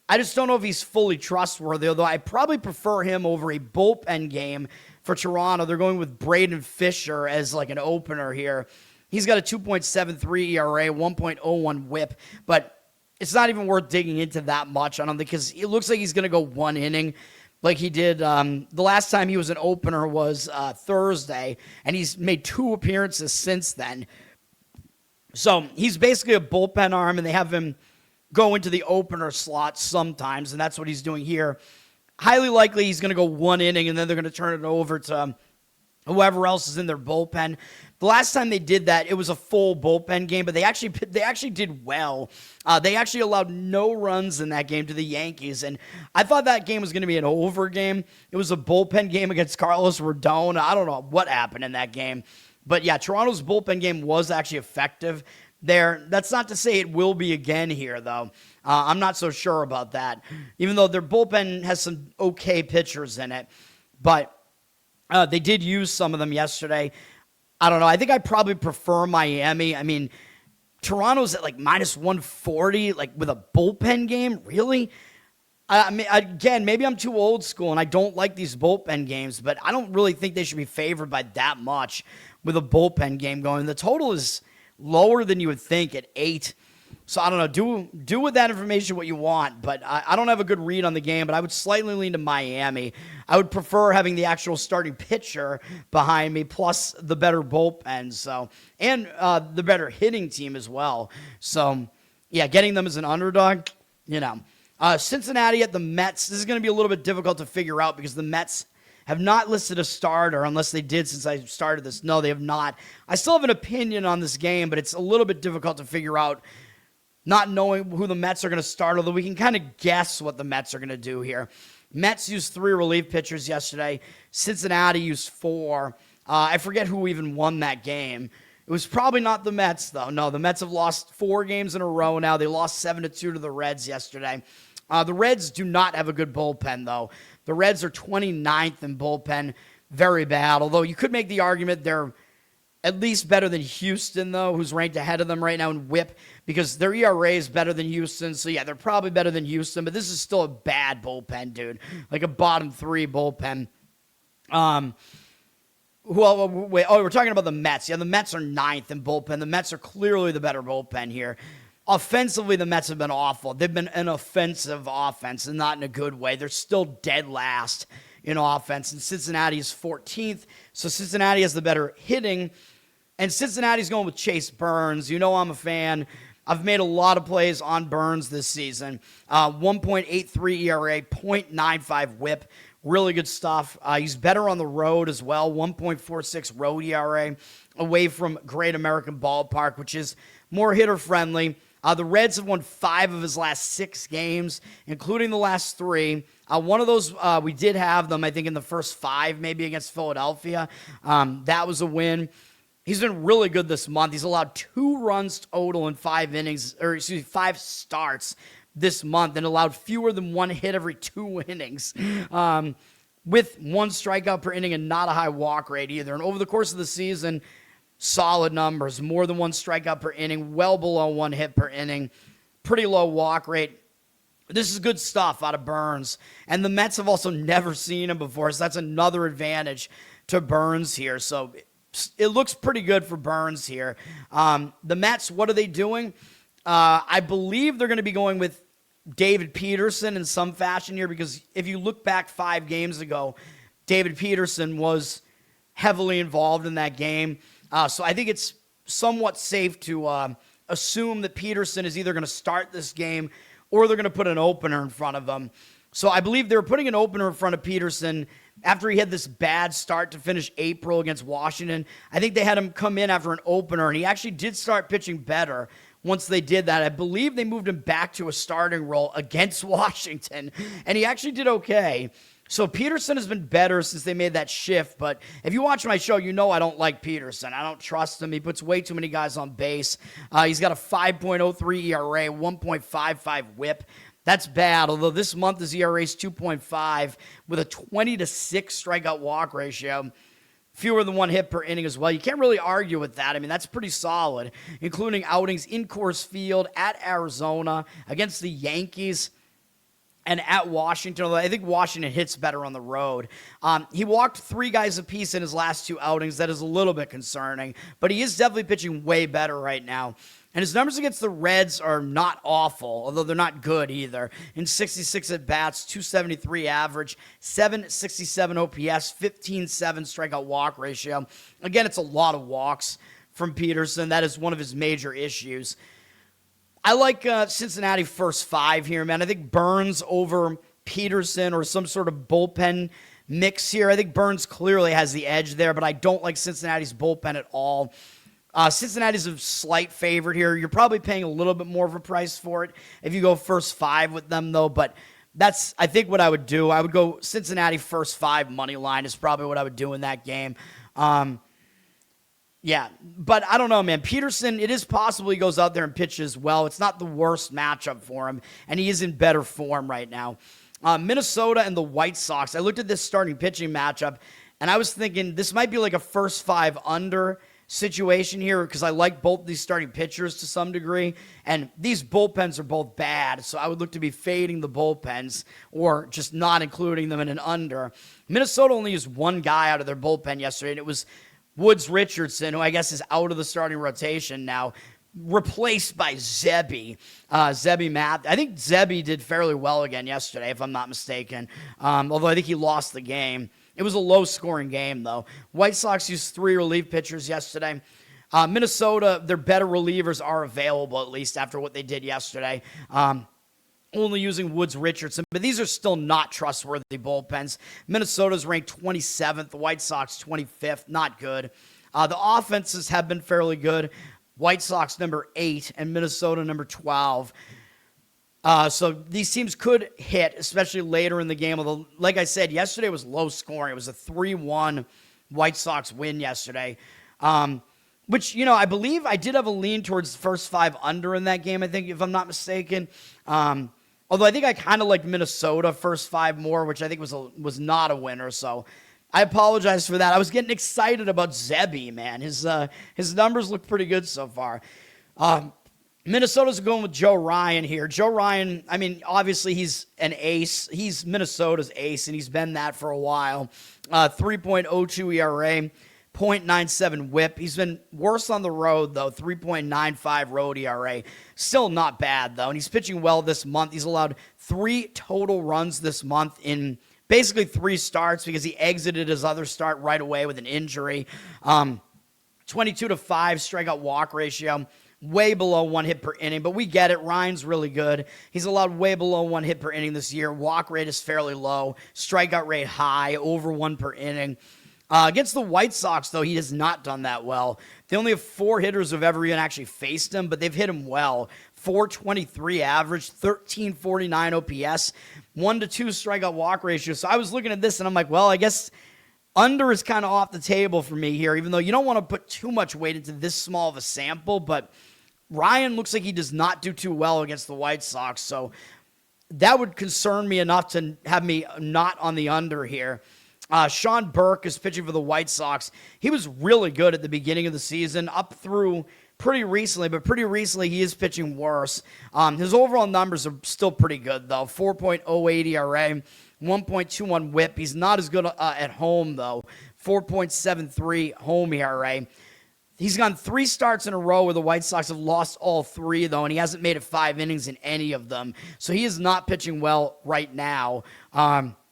S2: I just don't know if he's fully trustworthy, although I probably prefer him over a bullpen game for Toronto. They're going with Braden Fisher as an opener here. He's got a 2.73 ERA, 1.01 whip, but it's not even worth digging into that much, I don't think, because it looks like he's going to go 1 inning. Like he did the last time he was an opener was Thursday, and he's made 2 appearances since then. So he's basically a bullpen arm, and they have him go into the opener slot sometimes, and that's what he's doing here. Highly likely he's going to go 1 inning, and then they're going to turn it over to whoever else is in their bullpen. The last time they did that, it was a full bullpen game, but they actually did well. They actually allowed no runs in that game to the Yankees, and I thought that game was going to be an over game. It was a bullpen game against Carlos Rodon. I don't know what happened in that game, But yeah, Toronto's bullpen game was actually effective there. That's not to say it will be again here, though. I'm not so sure about that, even though their bullpen has some okay pitchers in it. But they did use some of them yesterday. I don't know. I think I probably prefer Miami. I mean, Toronto's at like minus 140, like with a bullpen game. Really? I mean, again, maybe I'm too old school and I don't like these bullpen games, but I don't really think they should be favored by that much with a bullpen game going. The total is lower than you would think at 8. So I don't know. Do with that information what you want, but I don't have a good read on the game, but I would slightly lean to Miami. I would prefer having the actual starting pitcher behind me, plus the better bullpen, and the better hitting team as well. So, yeah, getting them as an underdog, Cincinnati at the Mets. This is going to be a little bit difficult to figure out because the Mets have not listed a starter unless they did since I started this. No, they have not. I still have an opinion on this game, but it's a little bit difficult to figure out not knowing who the Mets are going to start, although we can kind of guess what the Mets are going to do here. Mets used 3 relief pitchers yesterday. Cincinnati used 4. I forget who even won that game. It was probably not the Mets, though. No, the Mets have lost 4 games in a row now. They lost 7-2 to the Reds yesterday. The Reds do not have a good bullpen, though. The Reds are 29th in bullpen. Very bad, although you could make the argument they're at least better than Houston, though, who's ranked ahead of them right now in WHIP, because their ERA is better than Houston. So, yeah, they're probably better than Houston, but this is still a bad bullpen, dude. Like a bottom 3 bullpen. We're talking about the Mets. Yeah, the Mets are 9th in bullpen. The Mets are clearly the better bullpen here. Offensively, the Mets have been awful. They've been an offensive offense, and not in a good way. They're still dead last in offense, and Cincinnati is 14th. So Cincinnati has the better hitting, and Cincinnati's going with Chase Burns. You know I'm a fan. I've made a lot of plays on Burns this season. 1.83 ERA, 0.95 WHIP. Really good stuff. He's better on the road as well. 1.46 road ERA away from Great American Ballpark, which is more hitter-friendly. The Reds have won 5 of his last 6 games, including the last 3. One of those, we did have them, I think, in the first 5, maybe against Philadelphia. That was a win. He's been really good this month. He's allowed 2 runs total in 5 starts this month, and allowed fewer than 1 hit every 2 innings. With 1 strikeout per inning and not a high walk rate either. And over the course of the season, solid numbers. More than 1 strikeout per inning, well below 1 hit per inning. Pretty low walk rate. This is good stuff out of Burns. And the Mets have also never seen him before, so that's another advantage to Burns here. So it looks pretty good for Burns here. The Mets, what are they doing? I believe they're going to be going with David Peterson in some fashion here, because if you look back 5 games ago, David Peterson was heavily involved in that game. So I think it's somewhat safe to assume that Peterson is either going to start this game or they're going to put an opener in front of him. So I believe they're putting an opener in front of Peterson after he had this bad start to finish April against Washington. I think they had him come in after an opener, and he actually did start pitching better once they did that. I believe they moved him back to a starting role against Washington, and he actually did okay. So Peterson has been better since they made that shift, but if you watch my show, you know I don't like Peterson. I don't trust him. He puts way too many guys on base. He's got a 5.03 ERA, 1.55 WHIP. That's bad, although this month his ERA is 2.5 with a 20-6 strikeout walk ratio. Fewer than 1 hit per inning as well. You can't really argue with that. I mean, that's pretty solid, including outings in Coors Field, at Arizona, against the Yankees, and at Washington, although I think Washington hits better on the road. He walked 3 guys apiece in his last 2 outings. That is a little bit concerning, but he is definitely pitching way better right now. And his numbers against the Reds are not awful, although they're not good either. In 66 at-bats, 273 average, 767 OPS, 15.7 strikeout walk ratio. Again, it's a lot of walks from Peterson. That is one of his major issues. I like Cincinnati first 5 here, man. I think Burns over Peterson or some sort of bullpen mix here. I think Burns clearly has the edge there, but I don't like Cincinnati's bullpen at all. Cincinnati's a slight favorite here. You're probably paying a little bit more of a price for it if you go first 5 with them, though. But that's, I think, what I would do. I would go Cincinnati first 5 money line is probably what I would do in that game. Yeah, but I don't know, man. Peterson, it is possible he goes out there and pitches well. It's not the worst matchup for him, and he is in better form right now. Minnesota and the White Sox. I looked at this starting pitching matchup, and I was thinking this might be like a first 5 under situation here because I like both these starting pitchers to some degree, and these bullpens are both bad, so I would look to be fading the bullpens or just not including them in an under. Minnesota only used one guy out of their bullpen yesterday, and it was Woods Richardson, who I guess is out of the starting rotation now, replaced by Zebby. Matt. I think Zebby did fairly well again yesterday, if I'm not mistaken, although I think he lost the game. It was a low-scoring game, though. White Sox used 3 relief pitchers yesterday. Minnesota, their better relievers are available, at least after what they did yesterday. Only using Woods Richardson, but these are still not trustworthy bullpens. Minnesota's ranked 27th, the White Sox 25th, not good. The offenses have been fairly good. White Sox number 8 and Minnesota number 12. So these teams could hit, especially later in the game. Although, like I said, yesterday was low scoring. It was a 3-1 White Sox win yesterday. Which, I believe I did have a lean towards the first 5 under in that game, I think, if I'm not mistaken. Although I think I kind of liked Minnesota first 5 more, which I think was not a winner. So I apologize for that. I was getting excited about Zebby, man. His numbers look pretty good so far. Minnesota's going with Joe Ryan here. Joe Ryan, I mean, obviously he's an ace. He's Minnesota's ace, and he's been that for a while. 3.02 ERA. 0.97 whip. He's been worse on the road, though. 3.95 road ERA. Still not bad, though. And he's pitching well this month. He's allowed 3 total runs this month in basically 3 starts because he exited his other start right away with an injury. 22-5 strikeout walk ratio. Way below 1 hit per inning, but we get it. Ryan's really good. He's allowed way below 1 hit per inning this year. Walk rate is fairly low. Strikeout rate high, over 1 per inning. Against the White Sox, though, he has not done that well. They only have 4 hitters who have ever even actually faced him, but they've hit him well. 423 average, 1349 OPS, 1-2 strikeout walk ratio. So I was looking at this, and I'm like, well, I guess under is kind of off the table for me here, even though you don't want to put too much weight into this small of a sample, but Ryan looks like he does not do too well against the White Sox, so that would concern me enough to have me not on the under here. Sean Burke is pitching for the White Sox. He was really good at the beginning of the season, up through pretty recently, but pretty recently he is pitching worse. His overall numbers are still pretty good, though. 4.08 ERA, 1.21 whip. He's not as good at home, though. 4.73 home ERA. He's gone 3 starts in a row where the White Sox have lost all 3, though, and he hasn't made it 5 innings in any of them. So he is not pitching well right now. 14-6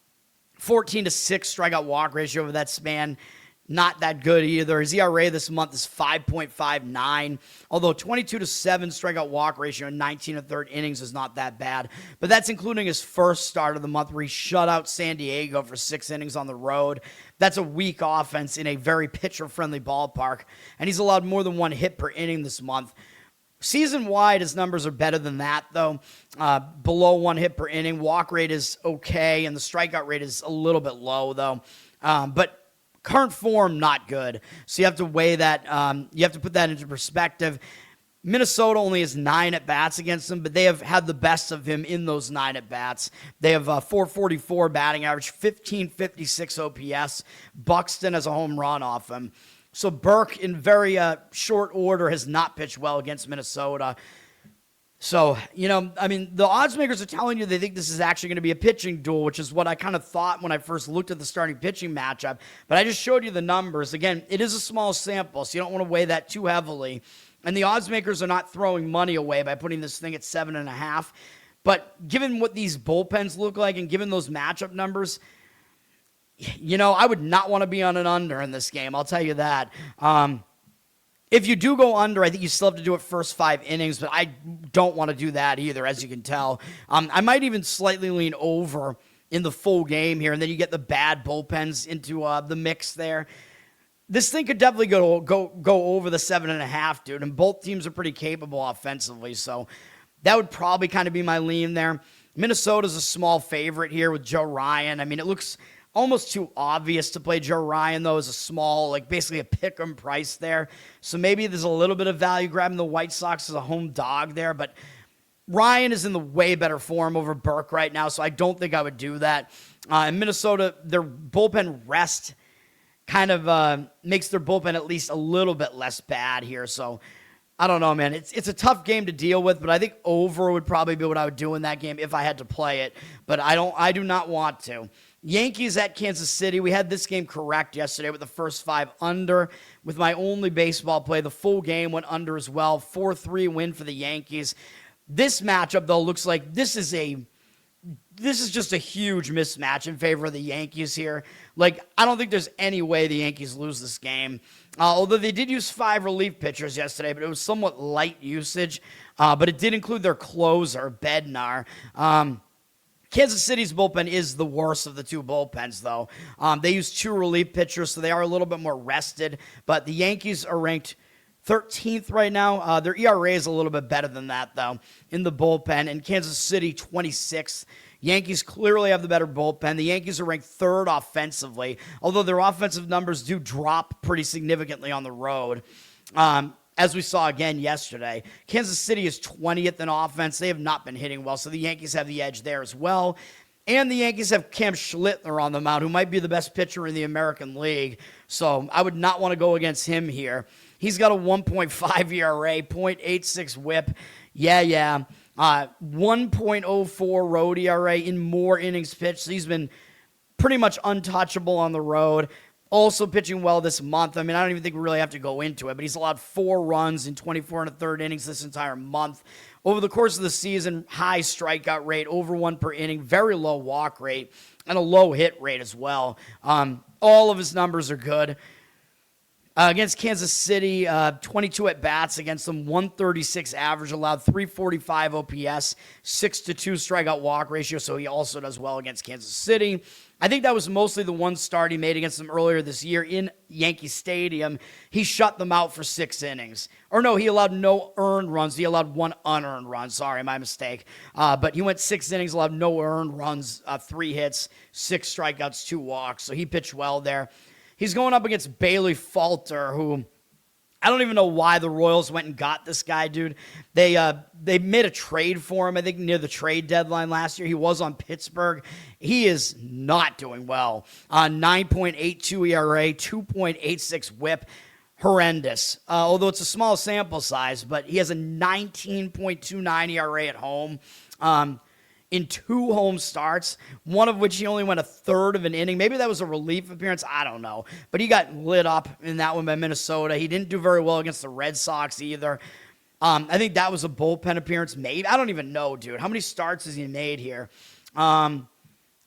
S2: strikeout walk ratio over that span. Not that good either. His ERA this month is 5.59, although 22-7 strikeout walk ratio in 19 1/3 innings is not that bad. But that's including his first start of the month where he shut out San Diego for 6 innings on the road. That's a weak offense in a very pitcher-friendly ballpark, and he's allowed more than 1 hit per inning this month. Season-wide, his numbers are better than that, though. Below 1 hit per inning. Walk rate is okay, and the strikeout rate is a little bit low, though. But current form, not good. So you have to weigh that. You have to put that into perspective. Minnesota only has 9 at-bats against him, but they have had the best of him in those 9 at-bats. They have 444 batting average, 1556 OPS. Buxton has a home run off him. So Burke, in very short order, has not pitched well against Minnesota. So, the odds makers are telling you they think this is actually going to be a pitching duel, which is what I kind of thought when I first looked at the starting pitching matchup. But I just showed you the numbers. Again, it is a small sample, so you don't want to weigh that too heavily. And the odds makers are not throwing money away by putting this thing at 7.5. But given what these bullpens look like and given those matchup numbers, I would not want to be on an under in this game. I'll tell you that. If you do go under, I think you still have to do it first 5 innings, but I don't want to do that either, as you can tell. I might even slightly lean over in the full game here, and then you get the bad bullpens into the mix there. This thing could definitely go over the 7.5, dude, and both teams are pretty capable offensively, so that would probably kind of be my lean there. Minnesota's a small favorite here with Joe Ryan. I mean, it looks almost too obvious to play Joe Ryan, though, as a small, like basically a pick-em price there. So maybe there's a little bit of value grabbing the White Sox as a home dog there, but Ryan is in the way better form over Burke right now, so I don't think I would do that. In Minnesota, their bullpen rest kind of makes their bullpen at least a little bit less bad here, so I don't know, man. It's a tough game to deal with, but I think over would probably be what I would do in that game if I had to play it, but I do not want to. Yankees at Kansas City. We had this game correct yesterday with the first 5 under. With my only baseball play, the full game went under as well. 4-3 win for the Yankees. This matchup, though, looks like this is just a huge mismatch in favor of the Yankees here. Like, I don't think there's any way the Yankees lose this game. Although they did use 5 relief pitchers yesterday, but it was somewhat light usage. But it did include their closer, Bednar. Kansas City's bullpen is the worst of the 2 bullpens, though. They use 2 relief pitchers, so they are a little bit more rested. But the Yankees are ranked 13th right now. Their ERA is a little bit better than that, though, in the bullpen. And Kansas City, 26th. Yankees clearly have the better bullpen. The Yankees are ranked 3rd offensively, although their offensive numbers do drop pretty significantly on the road. As we saw again yesterday, Kansas City is 20th in offense. They have not been hitting well, so the Yankees have the edge there as well. And the Yankees have Cam Schlittler on the mound, who might be the best pitcher in the American League. So I would not want to go against him here. He's got a 1.5 ERA, 0.86 whip. Yeah. 1.04 road ERA in more innings pitched. So he's been pretty much untouchable on the road. Also pitching well this month. I mean, I don't even think we really have to go into it, but he's allowed 4 runs in 24 1/3 innings this entire month. Over the course of the season, high strikeout rate, over 1 per inning, very low walk rate, and a low hit rate as well. All of his numbers are good. Against Kansas City, 22 at-bats against them, 136 average, allowed 345 OPS, 6-2 strikeout walk ratio, so he also does well against Kansas City. I think that was mostly the one start he made against them earlier this year in Yankee Stadium. He shut them out for 6 innings. Or no, he allowed no earned runs. He allowed 1 unearned run. Sorry, my mistake. But he went 6 innings, allowed no earned runs, 3 hits, 6 strikeouts, 2 walks. So he pitched well there. He's going up against Bailey Falter, who I don't even know why the Royals went and got this guy, dude. They made a trade for him, I think, near the trade deadline last year. He was on Pittsburgh. He is not doing well. 9.82 ERA, 2.86 whip. Horrendous. Although it's a small sample size, but he has a 19.29 ERA at home. In 2 home starts, one of which he only went 1/3 of an inning. Maybe that was a relief appearance. I don't know. But he got lit up in that one by Minnesota. He didn't do very well against the Red Sox either. I think that was a bullpen appearance. Maybe. I don't even know, dude. How many starts has he made here?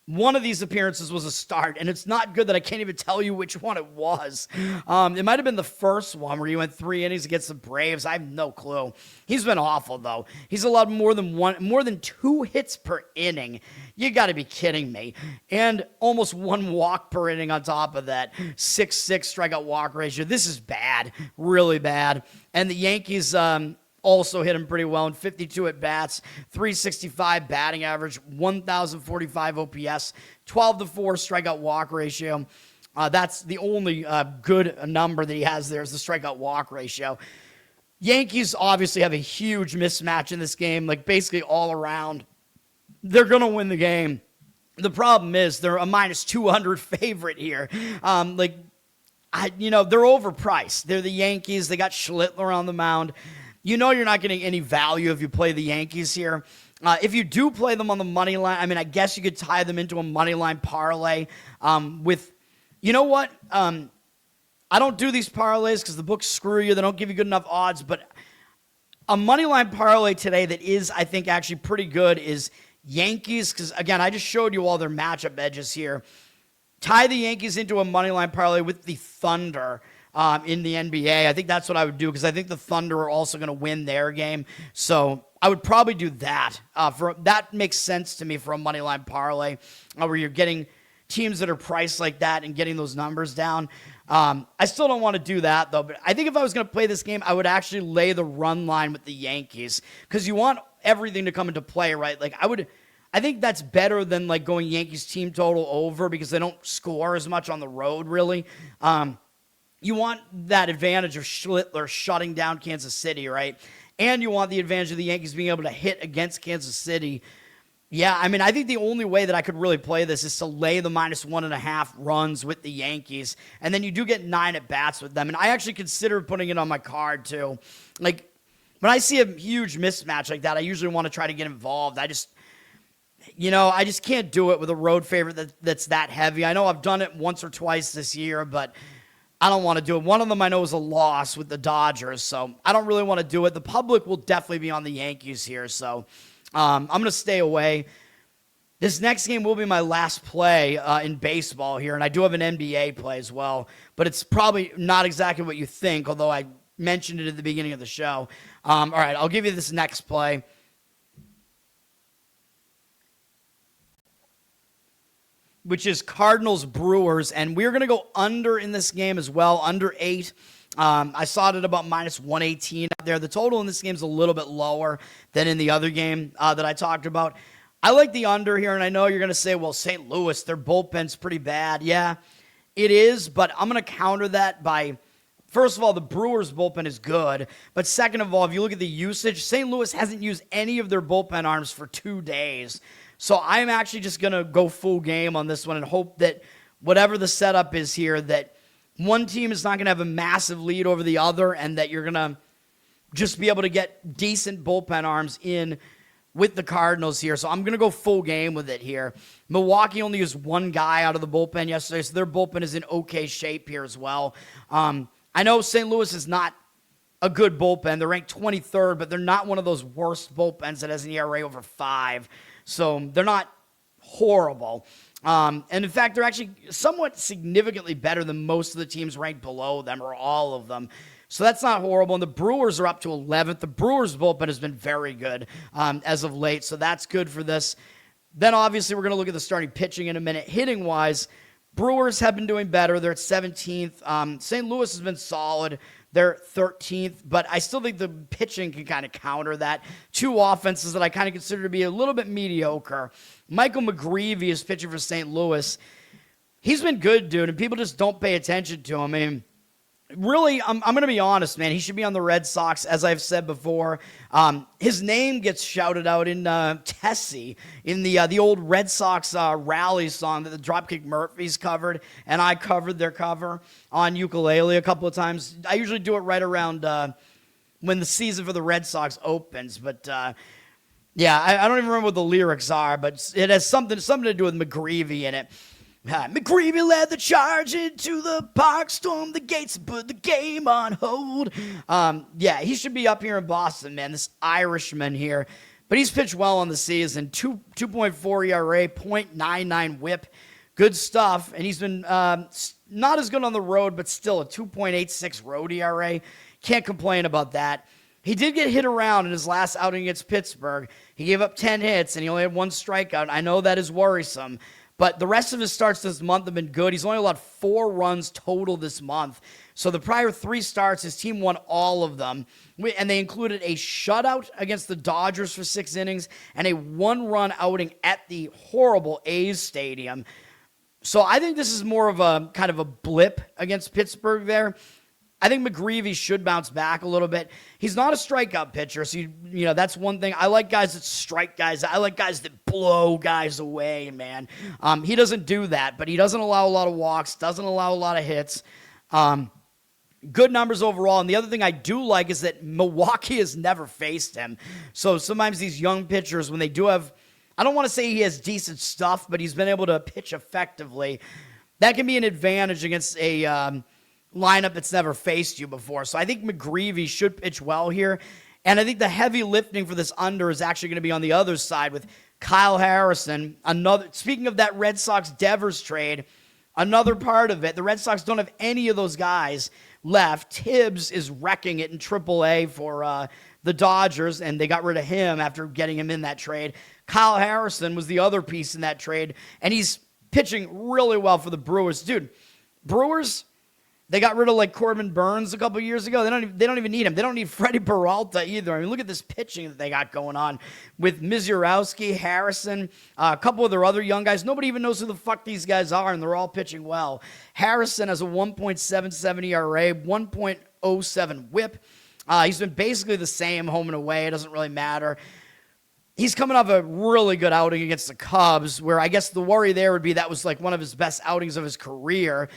S2: One of these appearances was a start, and it's not good that I can't even tell you which one it was. It might have been the first one where he went 3 innings against the Braves. I have no clue. He's been awful, though. He's allowed more than 2 hits per inning. You got to be kidding me. And almost 1 walk per inning on top of that. 6.6 strikeout walk ratio. This is bad, really bad. And the Yankees also hit him pretty well in 52 at-bats, 365 batting average, 1,045 OPS, 12-4 strikeout walk ratio. That's the only good number that he has there is the strikeout walk ratio. Yankees obviously have a huge mismatch in this game, like basically all around. They're going to win the game. The problem is they're a -200 favorite here. They're overpriced. They're the Yankees. They got Schlittler on the mound. You know you're not getting any value if you play the Yankees here. If you do play them on the money line, I mean, I guess you could tie them into a money line parlay you know what? I don't do these parlays because the books screw you. They don't give you good enough odds. But a money line parlay today that is, I think, actually pretty good is Yankees. Because, again, I just showed you all their matchup edges here. Tie the Yankees into a money line parlay with the Thunder in the NBA. I think that's what I would do because I think the Thunder are also going to win their game. So I would probably do that. That makes sense to me for a money line parlay where you're getting teams that are priced like that and getting those numbers down. I still don't want to do that, though. But I think if I was going to play this game, I would actually lay the run line with the Yankees because you want everything to come into play, right? Like I I think that's better than like going Yankees team total over because they don't score as much on the road, really. You want that advantage of Schlittler shutting down Kansas City, right? And you want the advantage of the Yankees being able to hit against Kansas City. Yeah, I mean, I think the only way that I could really play this is to lay the -1.5 runs with the Yankees, and then you do get 9 at-bats with them. And I actually considered putting it on my card, too. Like, when I see a huge mismatch like that, I usually want to try to get involved. I just can't do it with a road favorite that's that heavy. I know I've done it once or twice this year, but I don't want to do it. One of them I know is a loss with the Dodgers, so I don't really want to do it. The public will definitely be on the Yankees here, so I'm going to stay away. This next game will be my last play in baseball here, and I do have an NBA play as well, but it's probably not exactly what you think, although I mentioned it at the beginning of the show. All right, I'll give you this next play. Which is Cardinals-Brewers, and we're going to go under in this game as well, under 8. I saw it at about -118 up there. The total in this game is a little bit lower than in the other game that I talked about. I like the under here, and I know you're going to say, well, St. Louis, their bullpen's pretty bad. Yeah, it is, but I'm going to counter that by, first of all, the Brewers' bullpen is good, but second of all, if you look at the usage, St. Louis hasn't used any of their bullpen arms for 2 days. So I'm actually just going to go full game on this one and hope that whatever the setup is here, that one team is not going to have a massive lead over the other and that you're going to just be able to get decent bullpen arms in with the Cardinals here. So I'm going to go full game with it here. Milwaukee only used 1 guy out of the bullpen yesterday, so their bullpen is in okay shape here as well. I know St. Louis is not a good bullpen. They're ranked 23rd, but they're not one of those worst bullpens that has an ERA over 5. So they're not horrible. And in fact, they're actually somewhat significantly better than most of the teams ranked below them, or all of them. So that's not horrible. And the Brewers are up to 11th. The Brewers' bullpen has been very good as of late, so that's good for this. Then obviously we're going to look at the starting pitching in a minute. Hitting-wise, Brewers have been doing better. They're at 17th. St. Louis has been solid. They're 13th, but I still think the pitching can kind of counter that. 2 offenses that I kind of consider to be a little bit mediocre. Michael McGreevy is pitching for St. Louis. He's been good, dude, and people just don't pay attention to him. I mean, really, I'm going to be honest, man. He should be on the Red Sox, as I've said before. His name gets shouted out in Tessie, in the old Red Sox rally song that the Dropkick Murphys covered, and I covered their cover on ukulele a couple of times. I usually do it right around when the season for the Red Sox opens, but yeah, I don't even remember what the lyrics are, but it has something to do with McGreevy in it. McGreevy led the charge into the park, stormed the gates, and put the game on hold. Yeah, he should be up here in Boston, man, this Irishman here. But he's pitched well on the season. 2.4 ERA, 0.99 whip. Good stuff. And he's been not as good on the road, but still a 2.86 road ERA. Can't complain about that. He did get hit around in his last outing against Pittsburgh. He gave up 10 hits, and he only had 1 strikeout. I know that is worrisome. But the rest of his starts this month have been good. He's only allowed 4 runs total this month. So the prior 3 starts, his team won all of them. And they included a shutout against the Dodgers for 6 innings and a 1-run outing at the horrible A's stadium. So I think this is more of a kind of a blip against Pittsburgh there. I think McGreevy should bounce back a little bit. He's not a strikeout pitcher, so you know that's one thing. I like guys that strike guys. I like guys that blow guys away, man. He doesn't do that, but he doesn't allow a lot of walks, doesn't allow a lot of hits. Good numbers overall. And the other thing I do like is that Milwaukee has never faced him. So sometimes these young pitchers, when they do have, I don't want to say he has decent stuff, but he's been able to pitch effectively. That can be an advantage against a lineup that's never faced you before. So I think McGreevy should pitch well here. And I think the heavy lifting for this under is actually going to be on the other side with Kyle Harrison. Speaking of that Red Sox Devers trade, another part of it, the Red Sox don't have any of those guys left. Tibbs is wrecking it in AAA for the Dodgers, and they got rid of him after getting him in that trade. Kyle Harrison was the other piece in that trade, and he's pitching really well for the Brewers. Dude, Brewers, They got rid of like Corbin Burns a couple years ago. They don't even need him. They don't need Freddie Peralta either. I mean, look at this pitching that they got going on with Misiorowski, Harrison, a couple of their other young guys. Nobody even knows who the fuck these guys are, and they're all pitching well. Harrison has a 1.77 ERA, 1.07 WHIP. He's been basically the same home and away. It doesn't really matter. He's coming off a really good outing against the Cubs, where I guess the worry there would be that was like one of his best outings of his career.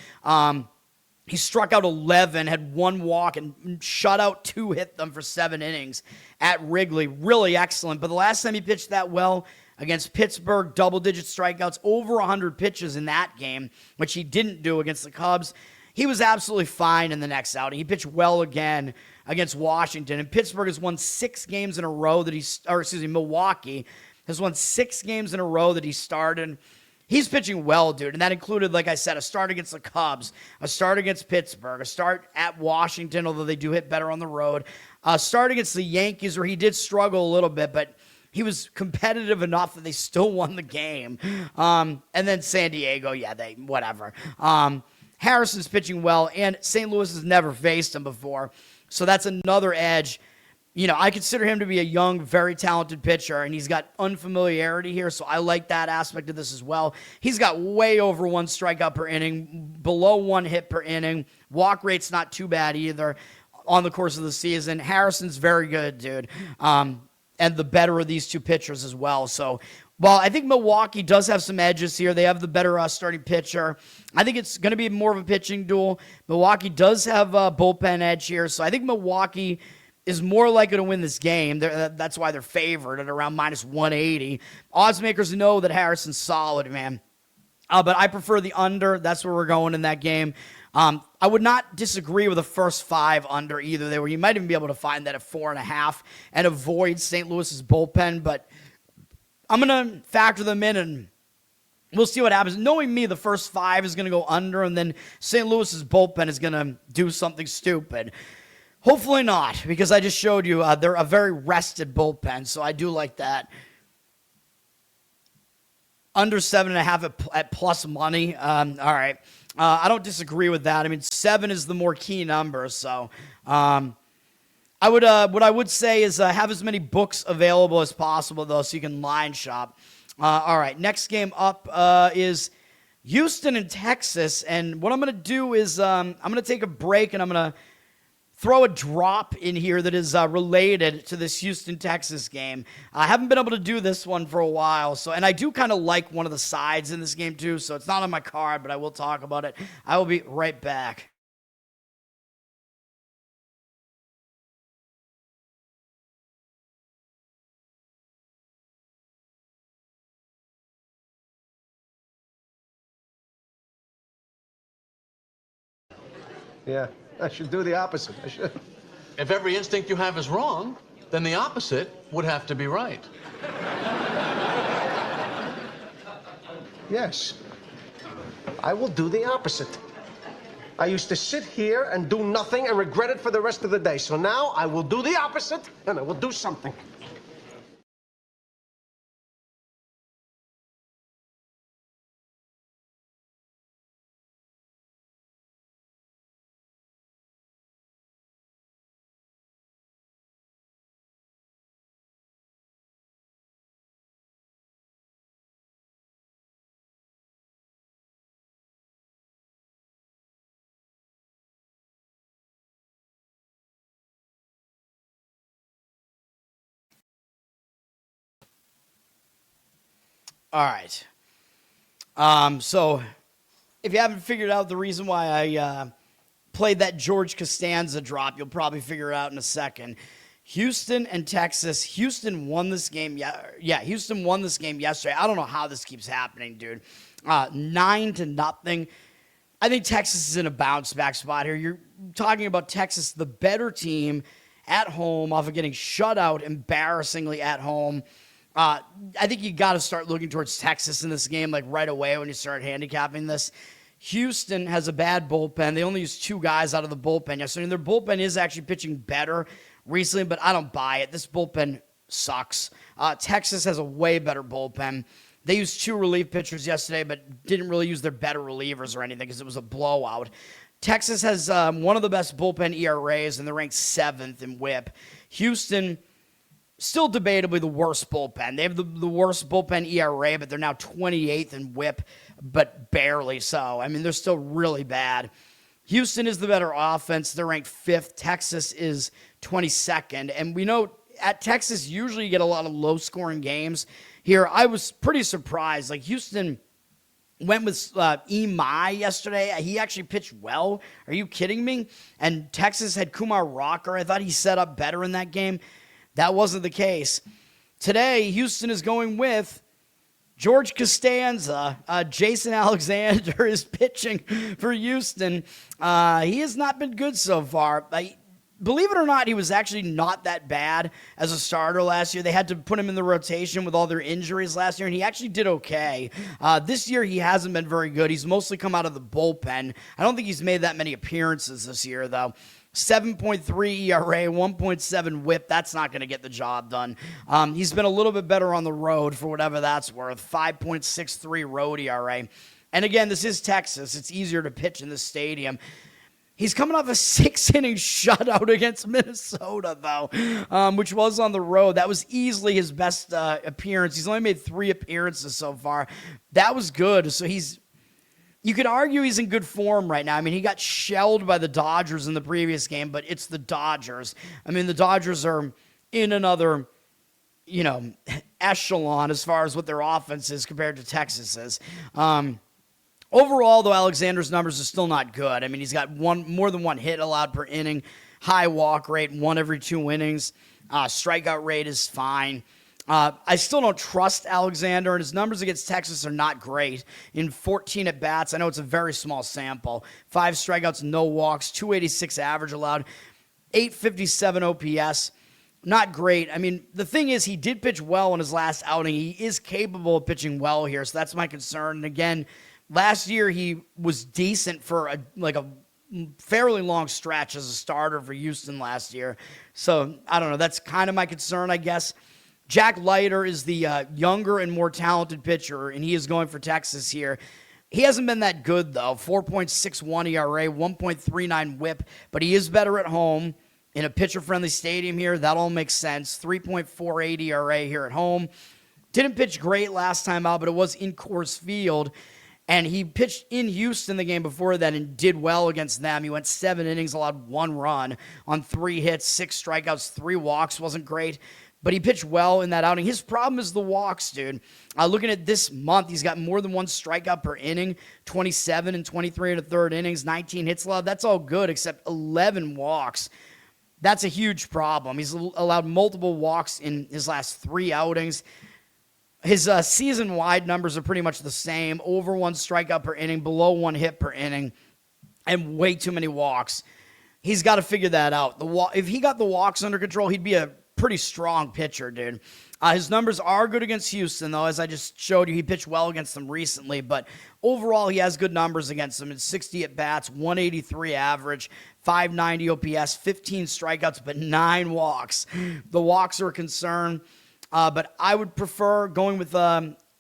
S2: He struck out 11, had one walk, and shut out 2, hit them for 7 innings at Wrigley. Really excellent. But the last time he pitched that well against Pittsburgh, double-digit strikeouts, over 100 pitches in that game, which he didn't do against the Cubs. He was absolutely fine in the next outing. He pitched well again against Washington. And Pittsburgh has won 6 games in a row Milwaukee has won 6 games in a row that he started. He's pitching well, dude, and that included, like I said, a start against the Cubs, a start against Pittsburgh, a start at Washington, although they do hit better on the road, a start against the Yankees, where he did struggle a little bit, but he was competitive enough that they still won the game. And then San Diego, whatever. Harrison's pitching well, and St. Louis has never faced him before, so that's another edge. You know, I consider him to be a young, very talented pitcher, and he's got unfamiliarity here, so I like that aspect of this as well. He's got way over 1 strikeout per inning, below 1 hit per inning. Walk rate's not too bad either on the course of the season. Harrison's very good, dude, and the better of these 2 pitchers as well. So, while I think Milwaukee does have some edges here, they have the better starting pitcher. I think it's going to be more of a pitching duel. Milwaukee does have a bullpen edge here, so I think Milwaukee is more likely to win this game. That's why they're favored at around minus 180. Odds makers know that Harrison's solid, man. But I prefer the under. That's where we're going in that game. I would not disagree with the first 5 under either. You might even be able to find that at 4.5 and avoid St. Louis's bullpen. But I'm going to factor them in, and we'll see what happens. Knowing me, the first 5 is going to go under, and then St. Louis's bullpen is going to do something stupid. Hopefully not, because I just showed you they're a very rested bullpen, so I do like that. Under 7.5 at plus money. All right. I don't disagree with that. I mean, 7 is the more key number, so what I would say is have as many books available as possible, though, so you can line shop. All right, next game up is Houston and Texas, and what I'm going to do is I'm going to take a break, and I'm going to throw a drop in here that is related to this Houston-Texas game. I haven't been able to do this one for a while, and I do kind of like one of the sides in this game too, so it's not on my card, but I will talk about it. I will be right back.
S3: Yeah, I should do the opposite. I should.
S4: If every instinct you have is wrong, then the opposite would have to be right.
S3: Yes. I will do the opposite. I used to sit here and do nothing and regret it for the rest of the day. So now I will do the opposite, and I will do something.
S2: All right. So if you haven't figured out the reason why I played that George Costanza drop, you'll probably figure it out in a second. Houston and Texas. Houston won this game. Houston won this game yesterday. I don't know how this keeps happening, dude. 9-0. I think Texas is in a bounce back spot here. You're talking about Texas, the better team at home, off of getting shut out embarrassingly at home. I think you got to start looking towards Texas in this game, like right away when you start handicapping this. Houston has a bad bullpen. They only used 2 guys out of the bullpen yesterday, and their bullpen is actually pitching better recently, but I don't buy it. This bullpen sucks. Texas has a way better bullpen. They used 2 relief pitchers yesterday, but didn't really use their better relievers or anything because it was a blowout. Texas has one of the best bullpen ERAs, and they're ranked 7th in WHIP. Houston, still debatably the worst bullpen. They have the worst bullpen ERA, but they're now 28th in WHIP, but barely so. I mean, they're still really bad. Houston is the better offense. They're ranked 5th. Texas is 22nd. And we know at Texas, usually you get a lot of low-scoring games. Here, I was pretty surprised. Like, Houston went with Imai yesterday. He actually pitched well. Are you kidding me? And Texas had Kumar Rocker. I thought he set up better in that game. That wasn't the case. Today, Houston is going with George Costanza. Jason Alexander is pitching for Houston. He has not been good so far. Believe it or not, he was actually not that bad as a starter last year. They had to put him in the rotation with all their injuries last year, and he actually did okay. This year, he hasn't been very good. He's mostly come out of the bullpen. I don't think he's made that many appearances this year, though. 7.3 ERA, 1.7 WHIP. That's not going to get the job done. He's been a little bit better on the road for whatever that's worth. 5.63 road ERA. And again, this is Texas. It's easier to pitch in this stadium. He's coming off a 6-inning shutout against Minnesota, though, which was on the road. That was easily his best appearance. He's only made 3 appearances so far. That was good. So you could argue he's in good form right now. I mean, he got shelled by the Dodgers in the previous game, but it's the Dodgers. I mean, the Dodgers are in another, echelon as far as what their offense is compared to Texas's. Overall, though, Alexander's numbers are still not good. I mean, he's got more than one hit allowed per inning, high walk rate, 1 every 2 innings. Strikeout rate is fine. I still don't trust Alexander, and his numbers against Texas are not great. In 14 at-bats, I know it's a very small sample. 5 strikeouts, no walks, 286 average allowed, 857 OPS. Not great. I mean, the thing is, he did pitch well in his last outing. He is capable of pitching well here, so that's my concern. And again, last year he was decent for a fairly long stretch as a starter for Houston last year. So, I don't know. That's kind of my concern, I guess. Jack Leiter is the younger and more talented pitcher, and he is going for Texas here. He hasn't been that good, though. 4.61 ERA, 1.39 WHIP, but he is better at home in a pitcher-friendly stadium here. That all makes sense. 3.48 ERA here at home. Didn't pitch great last time out, but it was in Coors Field. And he pitched in Houston the game before that and did well against them. He went 7 innings, allowed 1 run on 3 hits, 6 strikeouts, 3 walks. Wasn't great, but he pitched well in that outing. His problem is the walks, dude. Looking at this month, he's got more than 1 strikeout per inning, 27 and 23 in the 3rd innings, 19 hits allowed. That's all good except 11 walks. That's a huge problem. He's allowed multiple walks in his last 3 outings. His season-wide numbers are pretty much the same. Over 1 strikeout per inning, below 1 hit per inning, and way too many walks. He's got to figure that out. If he got the walks under control, he'd be a pretty strong pitcher, dude. His numbers are good against Houston, though. As I just showed you, he pitched well against them recently. But overall, he has good numbers against them. It's 60 at-bats, 183 average, 590 OPS, 15 strikeouts, but 9 walks. The walks are a concern. But I would prefer going with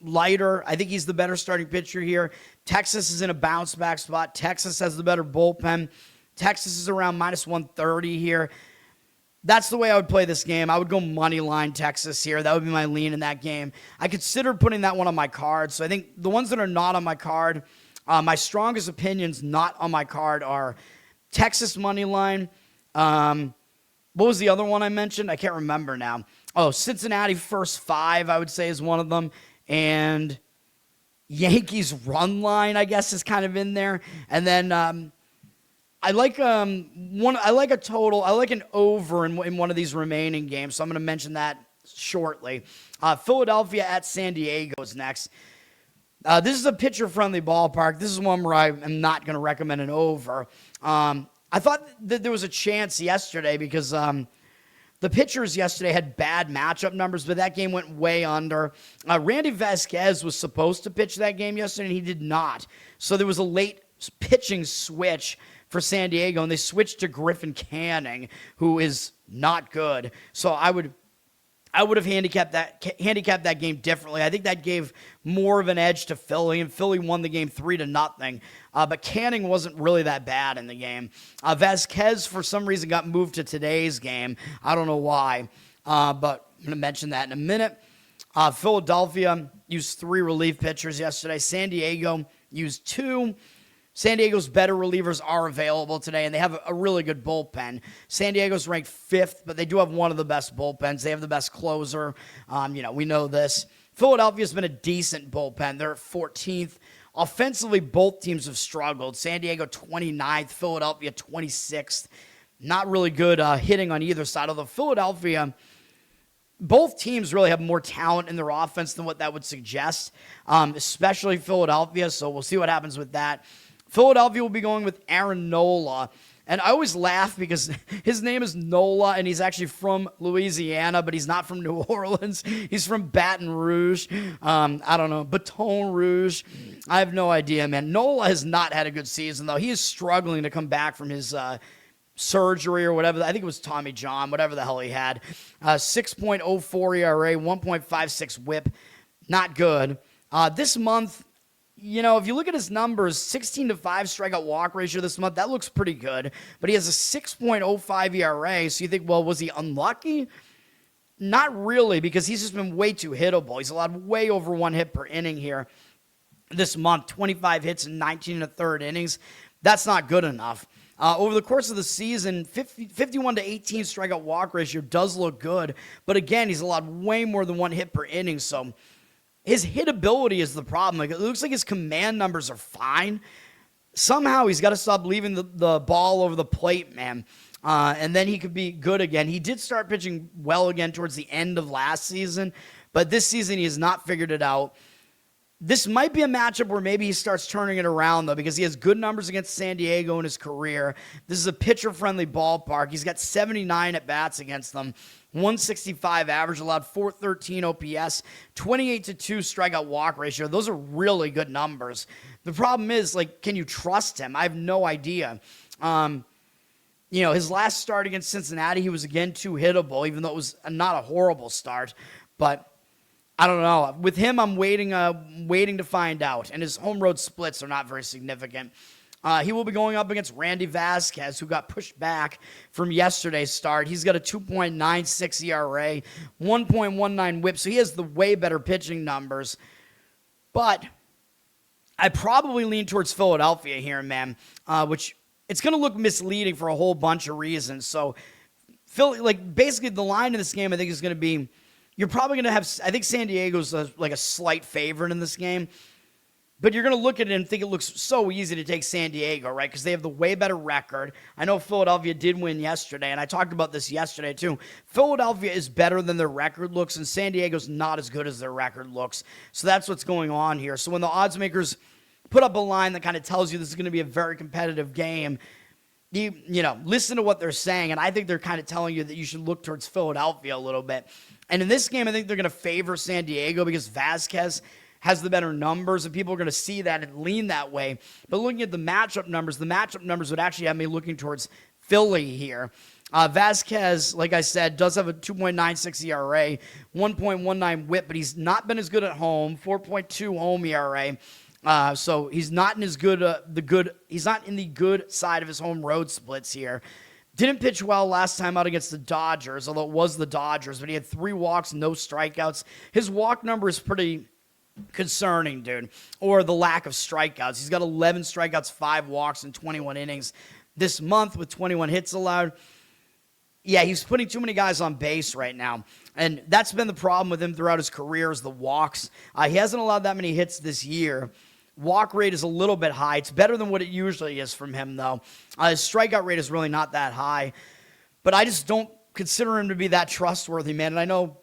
S2: Leiter. I think he's the better starting pitcher here. Texas is in a bounce-back spot. Texas has the better bullpen. Texas is around minus 130 here. That's the way I would play this game. I would go Moneyline Texas here. That would be my lean in that game. I considered putting that one on my card. So I think the ones that are not on my card, my strongest opinions not on my card are Texas Moneyline. What was the other one I mentioned? I can't remember now. Oh, Cincinnati first 5, I would say, is one of them. And Yankees run line, I guess, is kind of in there. And then I like a total. I like an over in one of these remaining games. So I'm going to mention that shortly. Philadelphia at San Diego is next. This is a pitcher-friendly ballpark. This is one where I am not going to recommend an over. I thought that there was a chance yesterday because the pitchers yesterday had bad matchup numbers, but that game went way under. Randy Vasquez was supposed to pitch that game yesterday, and he did not. So there was a late pitching switch for San Diego, and they switched to Griffin Canning, who is not good. So I would I would have handicapped that game differently. I think that gave more of an edge to Philly, and Philly won the game 3-0. But Canning wasn't really that bad in the game. Vasquez, for some reason, got moved to today's game. I don't know why, but I'm going to mention that in a minute. Philadelphia used 3 relief pitchers yesterday. San Diego used 2. San Diego's better relievers are available today, and they have a really good bullpen. San Diego's ranked 5th, but they do have one of the best bullpens. They have the best closer. We know this. Philadelphia's been a decent bullpen. They're at 14th. Offensively, both teams have struggled. San Diego 29th, Philadelphia 26th. Not really good hitting on either side. Although Philadelphia, both teams really have more talent in their offense than what that would suggest, especially Philadelphia. So we'll see what happens with that. Philadelphia will be going with Aaron Nola. And I always laugh because his name is Nola, and he's actually from Louisiana, but he's not from New Orleans. He's from Baton Rouge. I don't know, Baton Rouge. I have no idea, man. Nola has not had a good season, though. He is struggling to come back from his surgery or whatever. I think it was Tommy John, whatever the hell he had. 6.04 ERA, 1.56 whip. Not good. This month, if you look at his numbers, 16-5 strikeout walk ratio this month, that looks pretty good. But he has a 6.05 ERA, so you think, well, was he unlucky? Not really, because he's just been way too hittable. He's allowed way over 1 hit per inning here this month, 25 hits in 19 1/3 innings. That's not good enough. Over the course of the season, 51-18 strikeout walk ratio does look good. But again, he's allowed way more than 1 hit per inning, so his hitability is the problem. Like, it looks like his command numbers are fine. Somehow he's got to stop leaving the ball over the plate, man. And then he could be good again. He did start pitching well again towards the end of last season, but this season he has not figured it out. This might be a matchup where maybe he starts turning it around, though, because he has good numbers against San Diego in his career. This is a pitcher-friendly ballpark. He's got 79 at-bats against them, 165 average, allowed 413 OPS, 28-2 strikeout walk ratio. Those are really good numbers. The problem is, can you trust him? I have no idea. His last start against Cincinnati, he was again too hittable, even though it was not a horrible start. But I don't know. With him, I'm waiting to find out. And his home road splits are not very significant. He will be going up against Randy Vasquez, who got pushed back from yesterday's start. He's got a 2.96 ERA, 1.19 whip, so he has the way better pitching numbers. But I probably lean towards Philadelphia here, man, which it's going to look misleading for a whole bunch of reasons. So, basically the line in this game, I think, is going to be, you're probably going to have, I think San Diego's a slight favorite in this game. But you're going to look at it and think it looks so easy to take San Diego, right? Because they have the way better record. I know Philadelphia did win yesterday, and I talked about this yesterday too. Philadelphia is better than their record looks, and San Diego's not as good as their record looks. So that's what's going on here. So when the odds makers put up a line that kind of tells you this is going to be a very competitive game, you listen to what they're saying, and I think they're kind of telling you that you should look towards Philadelphia a little bit. And in this game, I think they're going to favor San Diego because Vasquez has the better numbers, and people are going to see that and lean that way. But looking at the matchup numbers would actually have me looking towards Philly here. Vasquez, like I said, does have a 2.96 ERA, 1.19 whip, but he's not been as good at home, 4.2 home ERA. So he's not in he's not in the good side of his home road splits here. Didn't pitch well last time out against the Dodgers, although it was the Dodgers, but he had 3 walks, no strikeouts. His walk number is pretty concerning, dude, or the lack of strikeouts. He's got 11 strikeouts, 5 walks in 21 innings this month with 21 hits allowed. Yeah, he's putting too many guys on base right now, and that's been the problem with him throughout his career is the walks. He hasn't allowed that many hits this year. Walk rate is a little bit high. It's better than what it usually is from him, though. His strikeout rate is really not that high, but I just don't consider him to be that trustworthy, man, and I know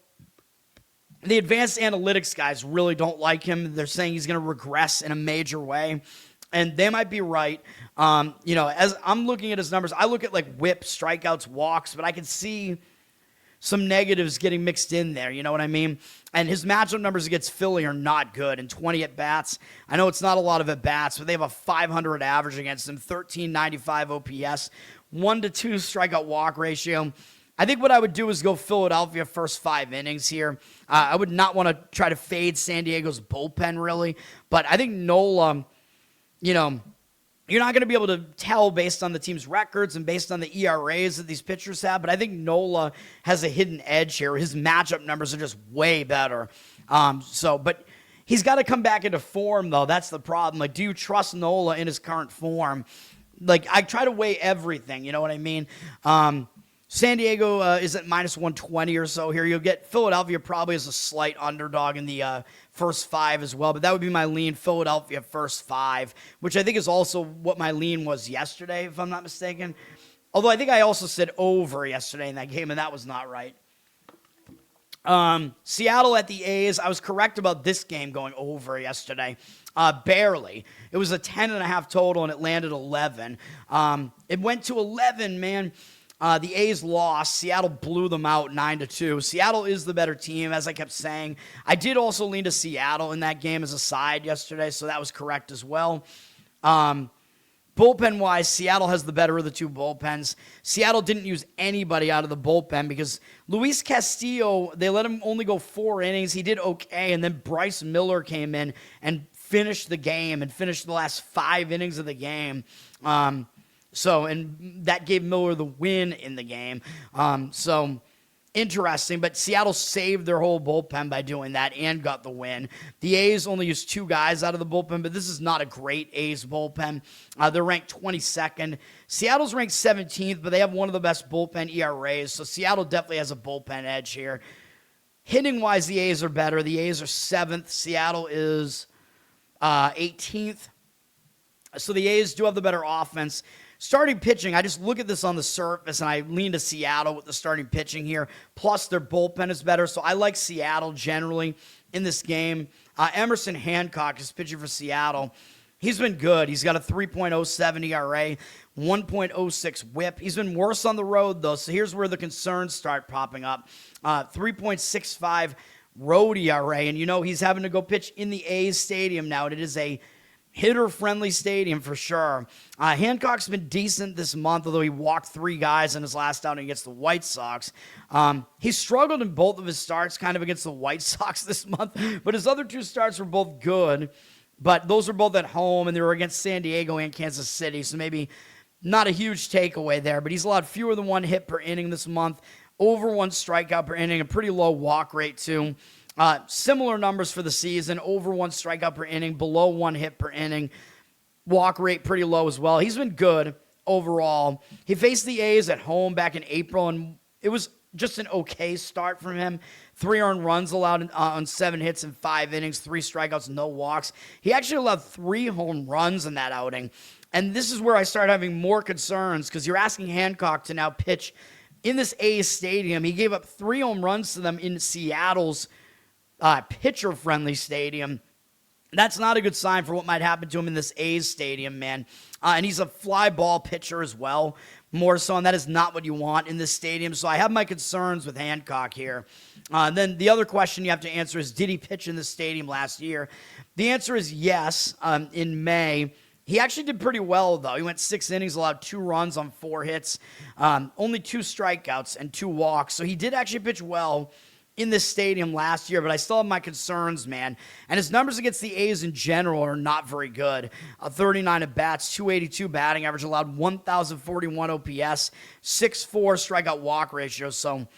S2: the advanced analytics guys really don't like him. They're saying he's going to regress in a major way, and they might be right. As I'm looking at his numbers, I look at whip, strikeouts, walks, but I can see some negatives getting mixed in there. You know what I mean? And his matchup numbers against Philly are not good. And 20 at-bats, I know it's not a lot of at-bats, but they have a 500 average against him, 1395 OPS, 1-2 strikeout walk ratio. I think what I would do is go Philadelphia first 5 innings here. I would not want to try to fade San Diego's bullpen, really. But I think Nola, you're not going to be able to tell based on the team's records and based on the ERAs that these pitchers have. But I think Nola has a hidden edge here. His matchup numbers are just way better. But he's got to come back into form, though. That's the problem. Like, do you trust Nola in his current form? Like, I try to weigh everything. You know what I mean? San Diego is at minus 120 or so here. You'll get Philadelphia probably as a slight underdog in the first 5 as well. But that would be my lean, Philadelphia first 5, which I think is also what my lean was yesterday, if I'm not mistaken. Although I think I also said over yesterday in that game, and that was not right. Seattle at the A's. I was correct about this game going over yesterday. Barely. It was a 10.5 total, and it landed 11. It went to 11, man. The A's lost. Seattle blew them out 9-2. Seattle is the better team, as I kept saying. I did also lean to Seattle in that game as a side yesterday, so that was correct as well. Bullpen-wise, Seattle has the better of the 2 bullpens. Seattle didn't use anybody out of the bullpen because Luis Castillo, they let him only go 4 innings. He did okay, and then Bryce Miller came in and finished the game and finished the last 5 innings of the game. And that gave Miller the win in the game. Interesting, but Seattle saved their whole bullpen by doing that and got the win. The A's only used 2 guys out of the bullpen, but this is not a great A's bullpen. They're ranked 22nd. Seattle's ranked 17th, but they have one of the best bullpen ERAs, so Seattle definitely has a bullpen edge here. Hitting-wise, the A's are better. The A's are 7th. Seattle is 18th. So the A's do have the better offense. Starting pitching, I just look at this on the surface, and I lean to Seattle with the starting pitching here. Plus, their bullpen is better, so I like Seattle generally in this game. Emerson Hancock is pitching for Seattle. He's been good. He's got a 3.07 ERA, 1.06 whip. He's been worse on the road, though, so here's where the concerns start popping up. 3.65 road ERA, and he's having to go pitch in the A's stadium now, and it is a hitter-friendly stadium for sure. Hancock's been decent this month, although he walked 3 guys in his last outing against the White Sox. He struggled in both of his starts kind of against the White Sox this month, but his other 2 starts were both good. But those are both at home, and they were against San Diego and Kansas City, so maybe not a huge takeaway there. But he's allowed fewer than 1 hit per inning this month, over 1 strikeout per inning, a pretty low walk rate too. Similar numbers for the season, over 1 strikeout per inning, below 1 hit per inning. Walk rate pretty low as well. He's been good overall. He faced the A's at home back in April, and it was just an okay start from him. 3 earned runs allowed on 7 hits in 5 innings, 3 strikeouts, no walks. He actually allowed 3 home runs in that outing. And this is where I start having more concerns because you're asking Hancock to now pitch in this A's stadium. He gave up 3 home runs to them in Seattle's pitcher-friendly stadium. That's not a good sign for what might happen to him in this A's stadium, man. And he's a fly ball pitcher as well, more so, and that is not what you want in this stadium. So I have my concerns with Hancock here. Then the other question you have to answer is, did he pitch in this stadium last year? The answer is yes, in May. He actually did pretty well, though. He went 6 innings, allowed 2 runs on 4 hits, only 2 strikeouts and 2 walks. So he did actually pitch well in this stadium last year, but I still have my concerns, man. And his numbers against the A's in general are not very good. 39 at bats, 282 batting average, allowed 1,041 OPS, 6.4 strikeout walk ratio. So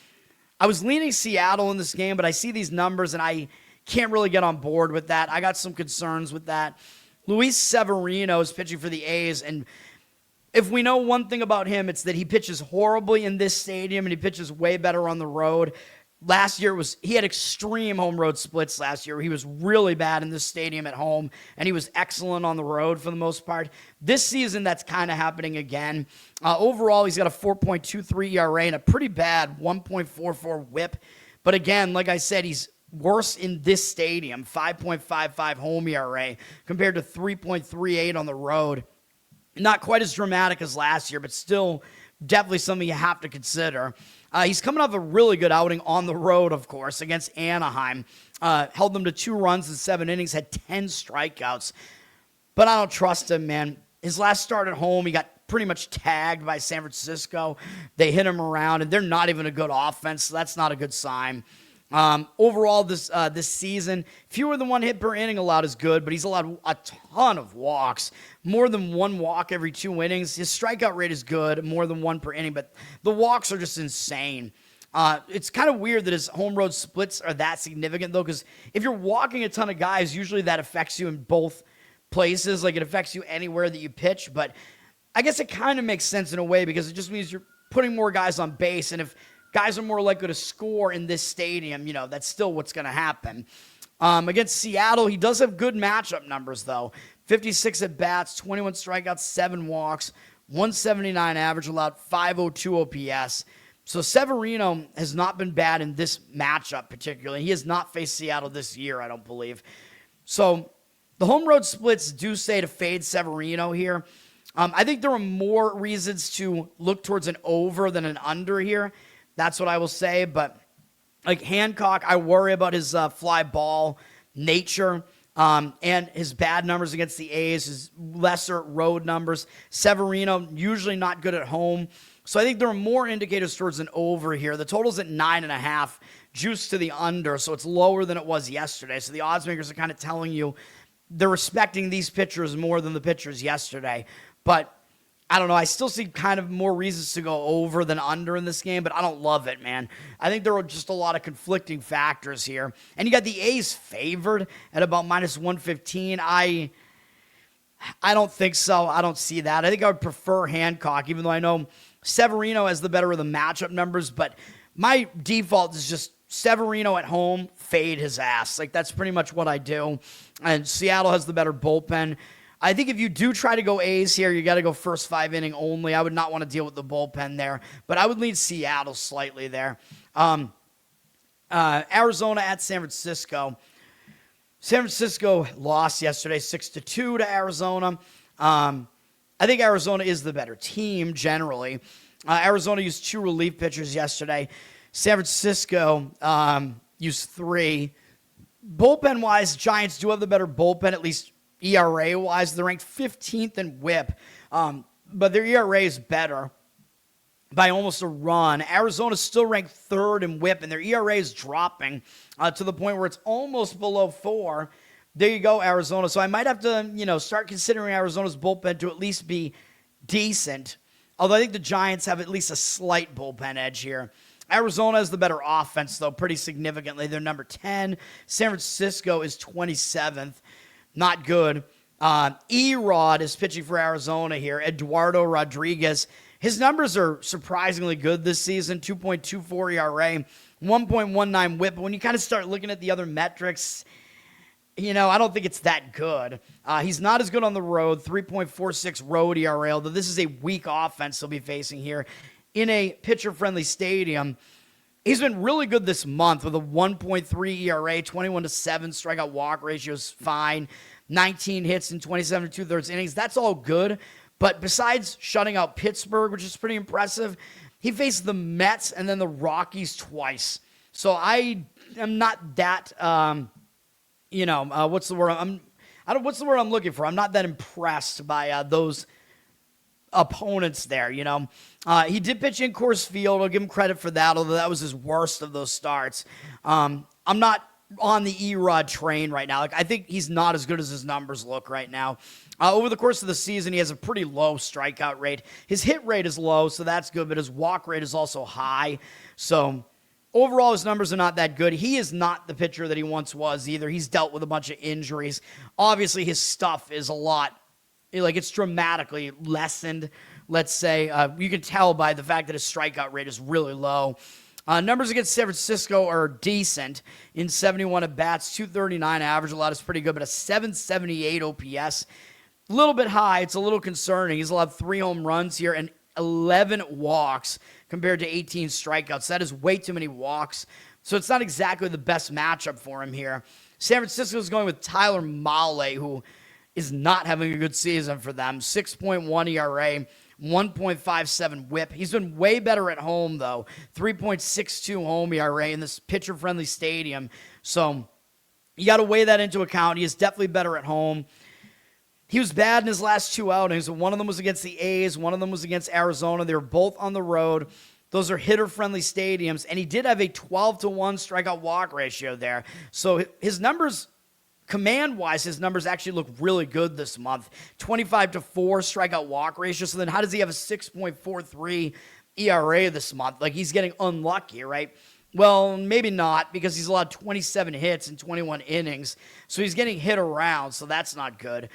S2: I was leaning Seattle in this game, but I see these numbers and I can't really get on board with that. I got some concerns with that. Luis Severino is pitching for the A's, and if we know one thing about him, it's that he pitches horribly in this stadium and he pitches way better on the road. Last year he had extreme home road splits last year. He was really bad in this stadium at home, and he was excellent on the road for the most part. This season, that's kind of happening again. Overall, he's got a 4.23 ERA and a pretty bad 1.44 whip. But again, like I said, he's worse in this stadium, 5.55 home ERA compared to 3.38 on the road. Not quite as dramatic as last year, but still definitely something you have to consider. He's coming off a really good outing on the road, of course, against Anaheim. Held them to 2 runs in 7 innings, had 10 strikeouts. But I don't trust him, man. His last start at home, he got pretty much tagged by San Francisco. They hit him around, and they're not even a good offense, so that's not a good sign. Overall, this season, fewer than one hit per inning allowed is good, but he's allowed a ton of walks, more than one walk every 2 innings. His strikeout rate is good, more than one per inning, but the walks are just insane. It's kind of weird that his home road splits are that significant, though, because if you're walking a ton of guys, usually that affects you in both places. Like, it affects you anywhere that you pitch, but I guess it kind of makes sense in a way because it just means you're putting more guys on base, and if guys are more likely to score in this stadium, that's still what's going to happen. Against Seattle, he does have good matchup numbers, though. 56 at-bats, 21 strikeouts, 7 walks, 179 average, allowed 502 OPS. So Severino has not been bad in this matchup particularly. He has not faced Seattle this year, I don't believe. So the home road splits do say to fade Severino here. I think there are more reasons to look towards an over than an under here. That's what I will say, but like Hancock, I worry about his fly ball nature and his bad numbers against the A's, his lesser road numbers. Severino, usually not good at home. So I think there are more indicators towards an over here. The total's at 9.5, juice to the under, so it's lower than it was yesterday. So the odds makers are kind of telling you they're respecting these pitchers more than the pitchers yesterday. But I don't know. I still see kind of more reasons to go over than under in this game, but I don't love it, man. I think there are just a lot of conflicting factors here. And you got the A's favored at about minus 115. I don't think so. I don't see that. I think I would prefer Hancock, even though I know Severino has the better of the matchup numbers, but my default is just Severino at home, fade his ass. Like, that's pretty much what I do. And Seattle has the better bullpen. I think if you do try to go A's here, you got to go first 5 inning only. I would not want to deal with the bullpen there, but I would lean Seattle slightly there. Arizona at San Francisco. San Francisco lost yesterday 6-2 to Arizona. I think Arizona is the better team generally. Arizona used 2 relief pitchers yesterday. San Francisco used 3. Bullpen-wise, Giants do have the better bullpen, at least ERA-wise. They're ranked 15th in WHIP, but their ERA is better by almost a run. Arizona's still ranked 3rd in WHIP, and their ERA is dropping to the point where it's almost below 4. There you go, Arizona. So I might have to, start considering Arizona's bullpen to at least be decent, although I think the Giants have at least a slight bullpen edge here. Arizona has the better offense, though, pretty significantly. They're number 10. San Francisco is 27th. Not good. Erod is pitching for Arizona here. Eduardo Rodriguez. His numbers are surprisingly good this season. 2.24 ERA, 1.19 WHIP. But when you kind of start looking at the other metrics, I don't think it's that good. He's not as good on the road. 3.46 road ERA, although this is a weak offense he'll be facing here in a pitcher-friendly stadium. He's been really good this month with a 1.3 ERA, 21-7 strikeout walk ratio is fine, 19 hits in 27 2/3 innings. That's all good. But besides shutting out Pittsburgh, which is pretty impressive, he faced the Mets and then the Rockies twice. So I am not that, what's the word? What's the word I'm looking for? I'm not that impressed by those opponents there, He did pitch in Coors Field. I'll give him credit for that, although that was his worst of those starts. I'm not on the Erod train right now. I think he's not as good as his numbers look right now. Over the course of the season, he has a pretty low strikeout rate. His hit rate is low, so that's good, but his walk rate is also high. So overall, his numbers are not that good. He is not the pitcher that he once was either. He's dealt with a bunch of injuries. Obviously, his stuff is a lot, it's dramatically lessened, let's say. You can tell by the fact that his strikeout rate is really low. Numbers against San Francisco are decent. In 71 at-bats, 239 average, a lot is pretty good, but a 778 OPS. A little bit high. It's a little concerning. He's allowed 3 home runs here and 11 walks compared to 18 strikeouts. That is way too many walks. So it's not exactly the best matchup for him here. San Francisco is going with Tyler Mahle, who is not having a good season for them. 6.1 ERA, 1.57 WHIP. He's been way better at home, though. 3.62 home ERA in this pitcher-friendly stadium. So you got to weigh that into account. He is definitely better at home. He was bad in his last 2 outings. One of them was against the A's. One of them was against Arizona. They were both on the road. Those are hitter-friendly stadiums. And he did have a 12-1 strikeout-walk ratio there. So his numbers, command-wise, his numbers actually look really good this month. 25-4 strikeout-walk ratio. So then how does he have a 6.43 ERA this month? Like, he's getting unlucky, right? Well, maybe not, because he's allowed 27 hits in 21 innings. So he's getting hit around, so that's not good.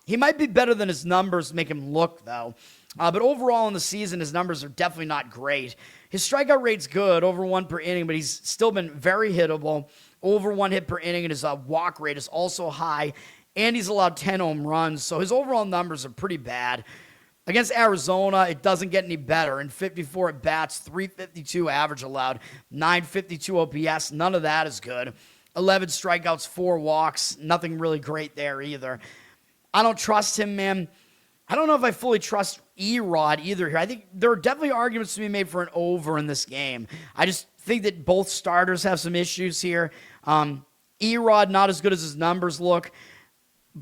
S2: He might be better than his numbers make him look, though. But overall in the season, his numbers are definitely not great. His strikeout rate's good, over 1 per inning, but he's still been very hittable. Over 1 hit per inning, and his walk rate is also high. And he's allowed 10 home runs, so his overall numbers are pretty bad. Against Arizona, it doesn't get any better. In 54 at-bats, 352 average allowed, 952 OPS. None of that is good. 11 strikeouts, 4 walks. Nothing really great there either. I don't trust him, man. I don't know if I fully trust Erod either here. I think there are definitely arguments to be made for an over in this game. I just think that both starters have some issues here. Erod, not as good as his numbers look.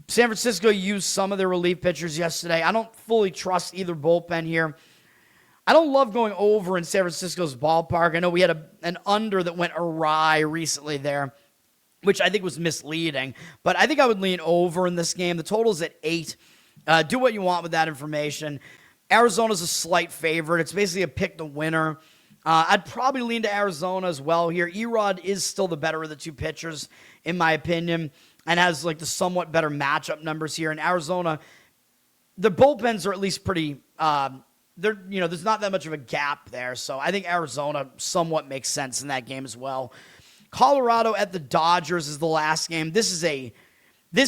S2: San Francisco used some of their relief pitchers yesterday. I don't fully trust either bullpen here. I don't love going over in San Francisco's ballpark. I know we had an under that went awry recently there, which I think was misleading. But I think I would lean over in this game. The total's at 8. Do what you want with that information. Arizona's a slight favorite. It's basically a pick the winner. I'd probably lean to Arizona as well here. Erod is still the better of the two pitchers, in my opinion, and has like the somewhat better matchup numbers here. In Arizona, the bullpens are at least pretty, there's not that much of a gap there. So I think Arizona somewhat makes sense in that game as well. Colorado at the Dodgers is the last game. This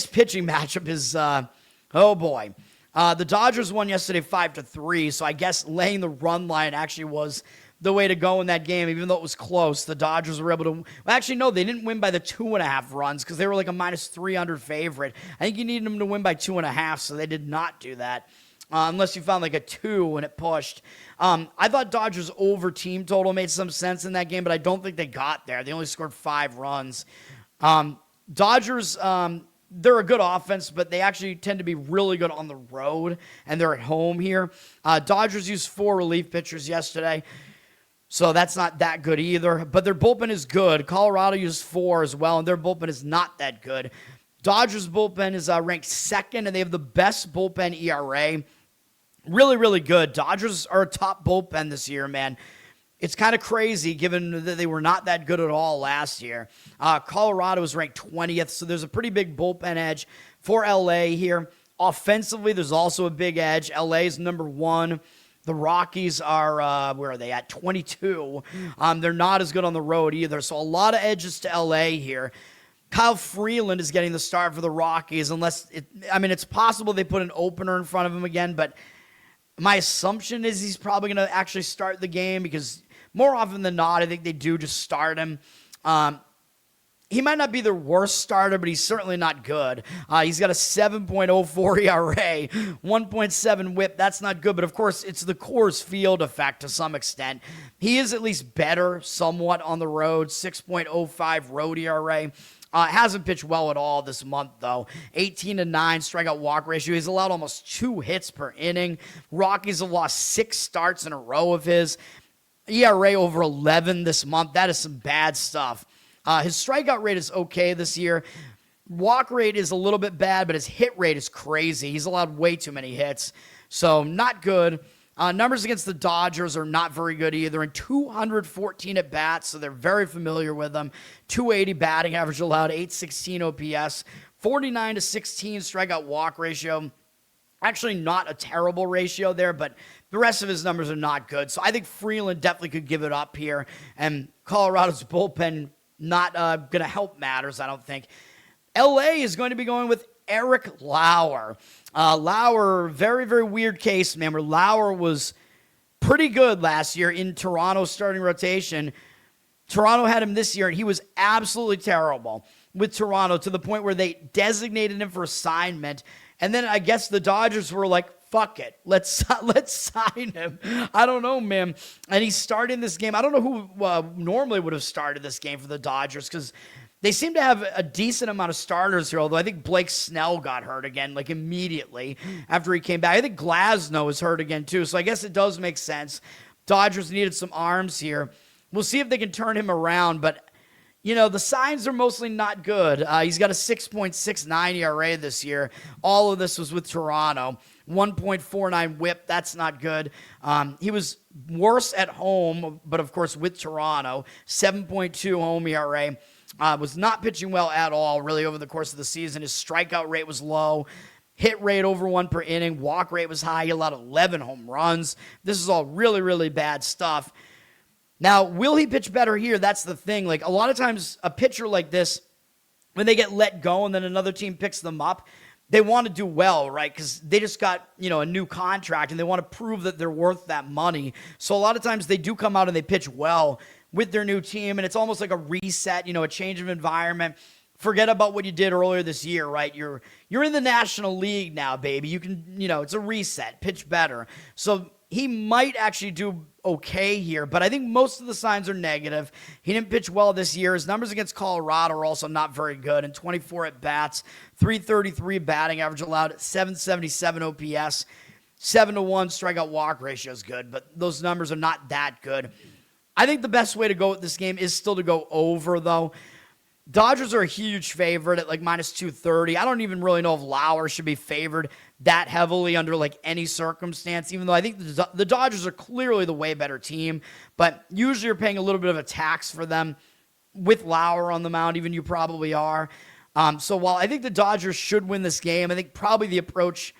S2: pitching matchup is, oh boy. The Dodgers won yesterday 5-3, so I guess laying the run line actually was the way to go in that game, even though it was close. The Dodgers were able to... Well, actually, no, they didn't win by the 2.5 runs because they were like a minus 300 favorite. I think you needed them to win by 2.5, so they did not do that. Unless you found like a 2 when it pushed. I thought Dodgers over team total made some sense in that game, but I don't think they got there. They only scored 5 runs. Dodgers... they're a good offense, but they actually tend to be really good on the road, and they're at home here. Dodgers used 4 relief pitchers yesterday, so that's not that good either. But their bullpen is good. Colorado used 4 as well, and their bullpen is not that good. Dodgers' bullpen is ranked 2nd, and they have the best bullpen ERA. Really, really good. Dodgers are a top bullpen this year, man. It's kind of crazy given that they were not that good at all last year. Colorado is ranked 20th, so there's a pretty big bullpen edge for LA here. Offensively, there's also a big edge. LA is number 1. The Rockies are, where are they at? 22. They're not as good on the road either, so a lot of edges to LA here. Kyle Freeland is getting the start for the Rockies, it's possible they put an opener in front of him again, but my assumption is he's probably going to actually start the game because more often than not, I think they do just start him. He might not be the worst starter, but he's certainly not good. He's got a 7.04 ERA, 1.7 whip. That's not good, but of course, it's the Coors Field effect to some extent. He is at least better somewhat on the road, 6.05 road ERA. Hasn't pitched well at all this month, though. 18-9 strikeout walk ratio. He's allowed almost 2 hits per inning. Rockies have lost 6 starts in a row of his. ERA over 11 this month. That is some bad stuff. His strikeout rate is okay this year. Walk rate is a little bit bad, but his hit rate is crazy. He's allowed way too many hits. So not good. Numbers against the Dodgers are not very good either. And 214 at bats, so they're very familiar with them. 280 batting average allowed, 816 OPS, 49-16 strikeout walk ratio. Actually, not a terrible ratio there, but the rest of his numbers are not good. So I think Freeland definitely could give it up here. And Colorado's bullpen not going to help matters, I don't think. LA is going to be going with Eric Lauer. Lauer, very, very weird case, man, where Lauer was pretty good last year in Toronto's starting rotation. Toronto had him this year, and he was absolutely terrible with Toronto to the point where they designated him for assignment. And then I guess the Dodgers were like, fuck it, let's sign him. I don't know, man. And he's starting this game. I don't know who normally would have started this game for the Dodgers because They seem to have a decent amount of starters here, although I think Blake Snell got hurt again, like immediately after he came back. I think Glasnow is hurt again too, so I guess it does make sense. Dodgers needed some arms here. We'll see if they can turn him around, but the signs are mostly not good. He's got a 6.69 ERA this year. All of this was with Toronto. 1.49 whip, that's not good. He was worse at home, but of course with Toronto. 7.2 home ERA. Was not pitching well at all, really, over the course of the season. His strikeout rate was low. Hit rate over 1 per inning. Walk rate was high. He allowed 11 home runs. This is all really, really bad stuff. Now, will he pitch better here? That's the thing. Like, a lot of times, a pitcher like this, when they get let go and then another team picks them up, they want to do well, right? Because they just got, a new contract and they want to prove that they're worth that money. So a lot of times they do come out and they pitch well with their new team, and it's almost like a reset, a change of environment. Forget about what you did earlier this year, right? You're in the National League now, baby. You can, it's a reset, pitch better. So he might actually do okay here, but I think most of the signs are negative. He didn't pitch well this year. His numbers against Colorado are also not very good. And 24 at bats, 333 batting average allowed, 777 OPS, 7-1 strikeout walk ratio is good, but those numbers are not that good. I think the best way to go with this game is still to go over, though. Dodgers are a huge favorite at like minus 230. I don't even really know if Lauer should be favored that heavily under like any circumstance, even though I think the Dodgers are clearly the way better team. But usually you're paying a little bit of a tax for them with Lauer on the mound, even you probably are. So while I think the Dodgers should win this game, I think probably the approach,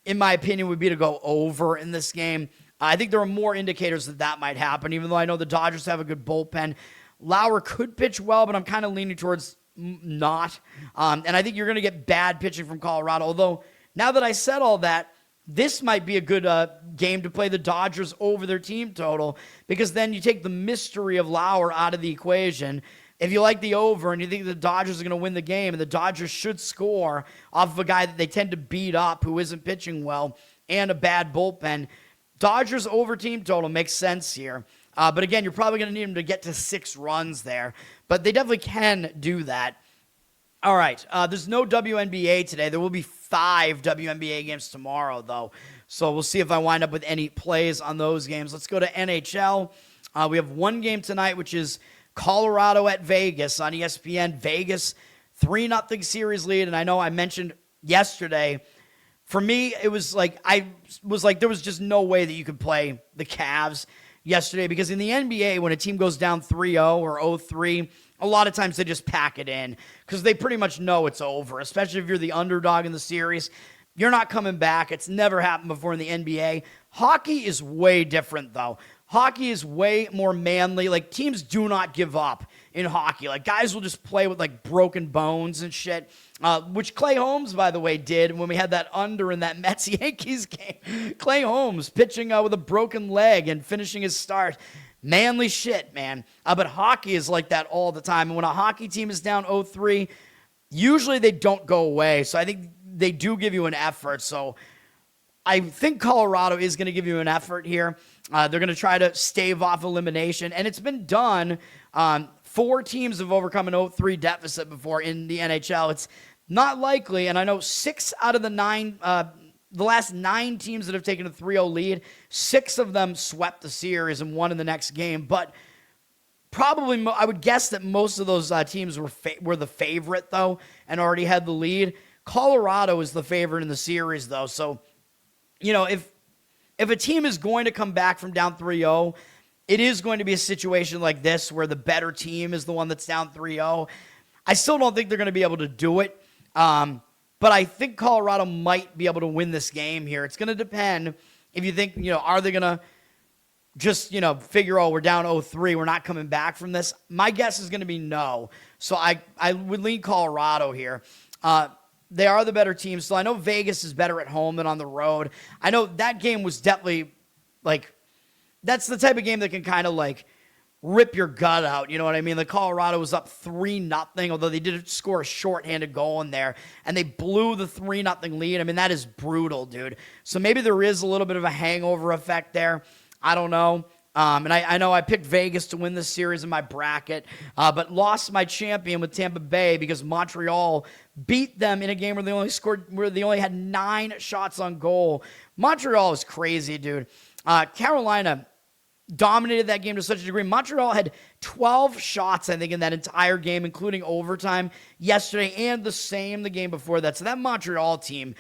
S2: in my opinion, would be to go over in this game. I think there are more indicators that might happen, even though I know the Dodgers have a good bullpen. Lauer could pitch well, but I'm kind of leaning towards not. And I think you're going to get bad pitching from Colorado. Although, now that I said all that, this might be a good game to play the Dodgers over their team total, because then you take the mystery of Lauer out of the equation. If you like the over and you think the Dodgers are going to win the game, and the Dodgers should score off of a guy that they tend to beat up who isn't pitching well and a bad bullpen, Dodgers over team total makes sense here. But again, you're probably going to need them to get to 6 runs there. But they definitely can do that. All right. There's no WNBA today. There will be 5 WNBA games tomorrow, though. So we'll see if I wind up with any plays on those games. Let's go to NHL. We have one game tonight, which is Colorado at Vegas on ESPN. Vegas, 3-0 series lead. And I know I mentioned yesterday, for me, it was like, there was just no way that you could play the Cavs yesterday, because in the NBA, when a team goes down 3-0 or 0-3, a lot of times they just pack it in because they pretty much know it's over, especially if you're the underdog in the series. You're not coming back. It's never happened before in the NBA. Hockey is way different, though. Hockey is way more manly. Like, teams do not give up in hockey. Like, guys will just play with, like, broken bones and shit, which Clay Holmes, by the way, did when we had that under in that Mets-Yankees game. Clay Holmes pitching with a broken leg and finishing his start. Manly shit, man. But hockey is like that all the time. And when a hockey team is down 0-3, usually they don't go away. So I think they do give you an effort. So I think Colorado is going to give you an effort here. They're going to try to stave off elimination. And it's been done. 4 teams have overcome an 0-3 deficit before in the NHL. It's not likely. And I know 6 out of the last 9 teams that have taken a 3-0 lead, 6 of them swept the series and won in the next game. But probably, I would guess that most of those teams were the favorite, though, and already had the lead. Colorado is the favorite in the series, though. So, if a team is going to come back from down 3-0, it is going to be a situation like this where the better team is the one that's down 3-0. I still don't think they're going to be able to do it, but I think Colorado might be able to win this game here. It's going to depend if you think, are they going to just, figure, we're down 0-3, we're not coming back from this? My guess is going to be no. So I would lean Colorado here. They are the better team. So I know Vegas is better at home than on the road. I know that game was definitely, that's the type of game that can kind of, rip your gut out. You know what I mean? The Colorado was up 3-0, although they did score a shorthanded goal in there, and they blew the 3-0 lead. I mean, that is brutal, dude. So maybe there is a little bit of a hangover effect there. I don't know. And I know I picked Vegas to win this series in my bracket, but lost my champion with Tampa Bay because Montreal beat them in a game where they only had 9 shots on goal. Montreal is crazy, dude. Carolina dominated that game to such a degree. Montreal had 12 shots, I think, in that entire game, including overtime yesterday and the game before that. So that Montreal team,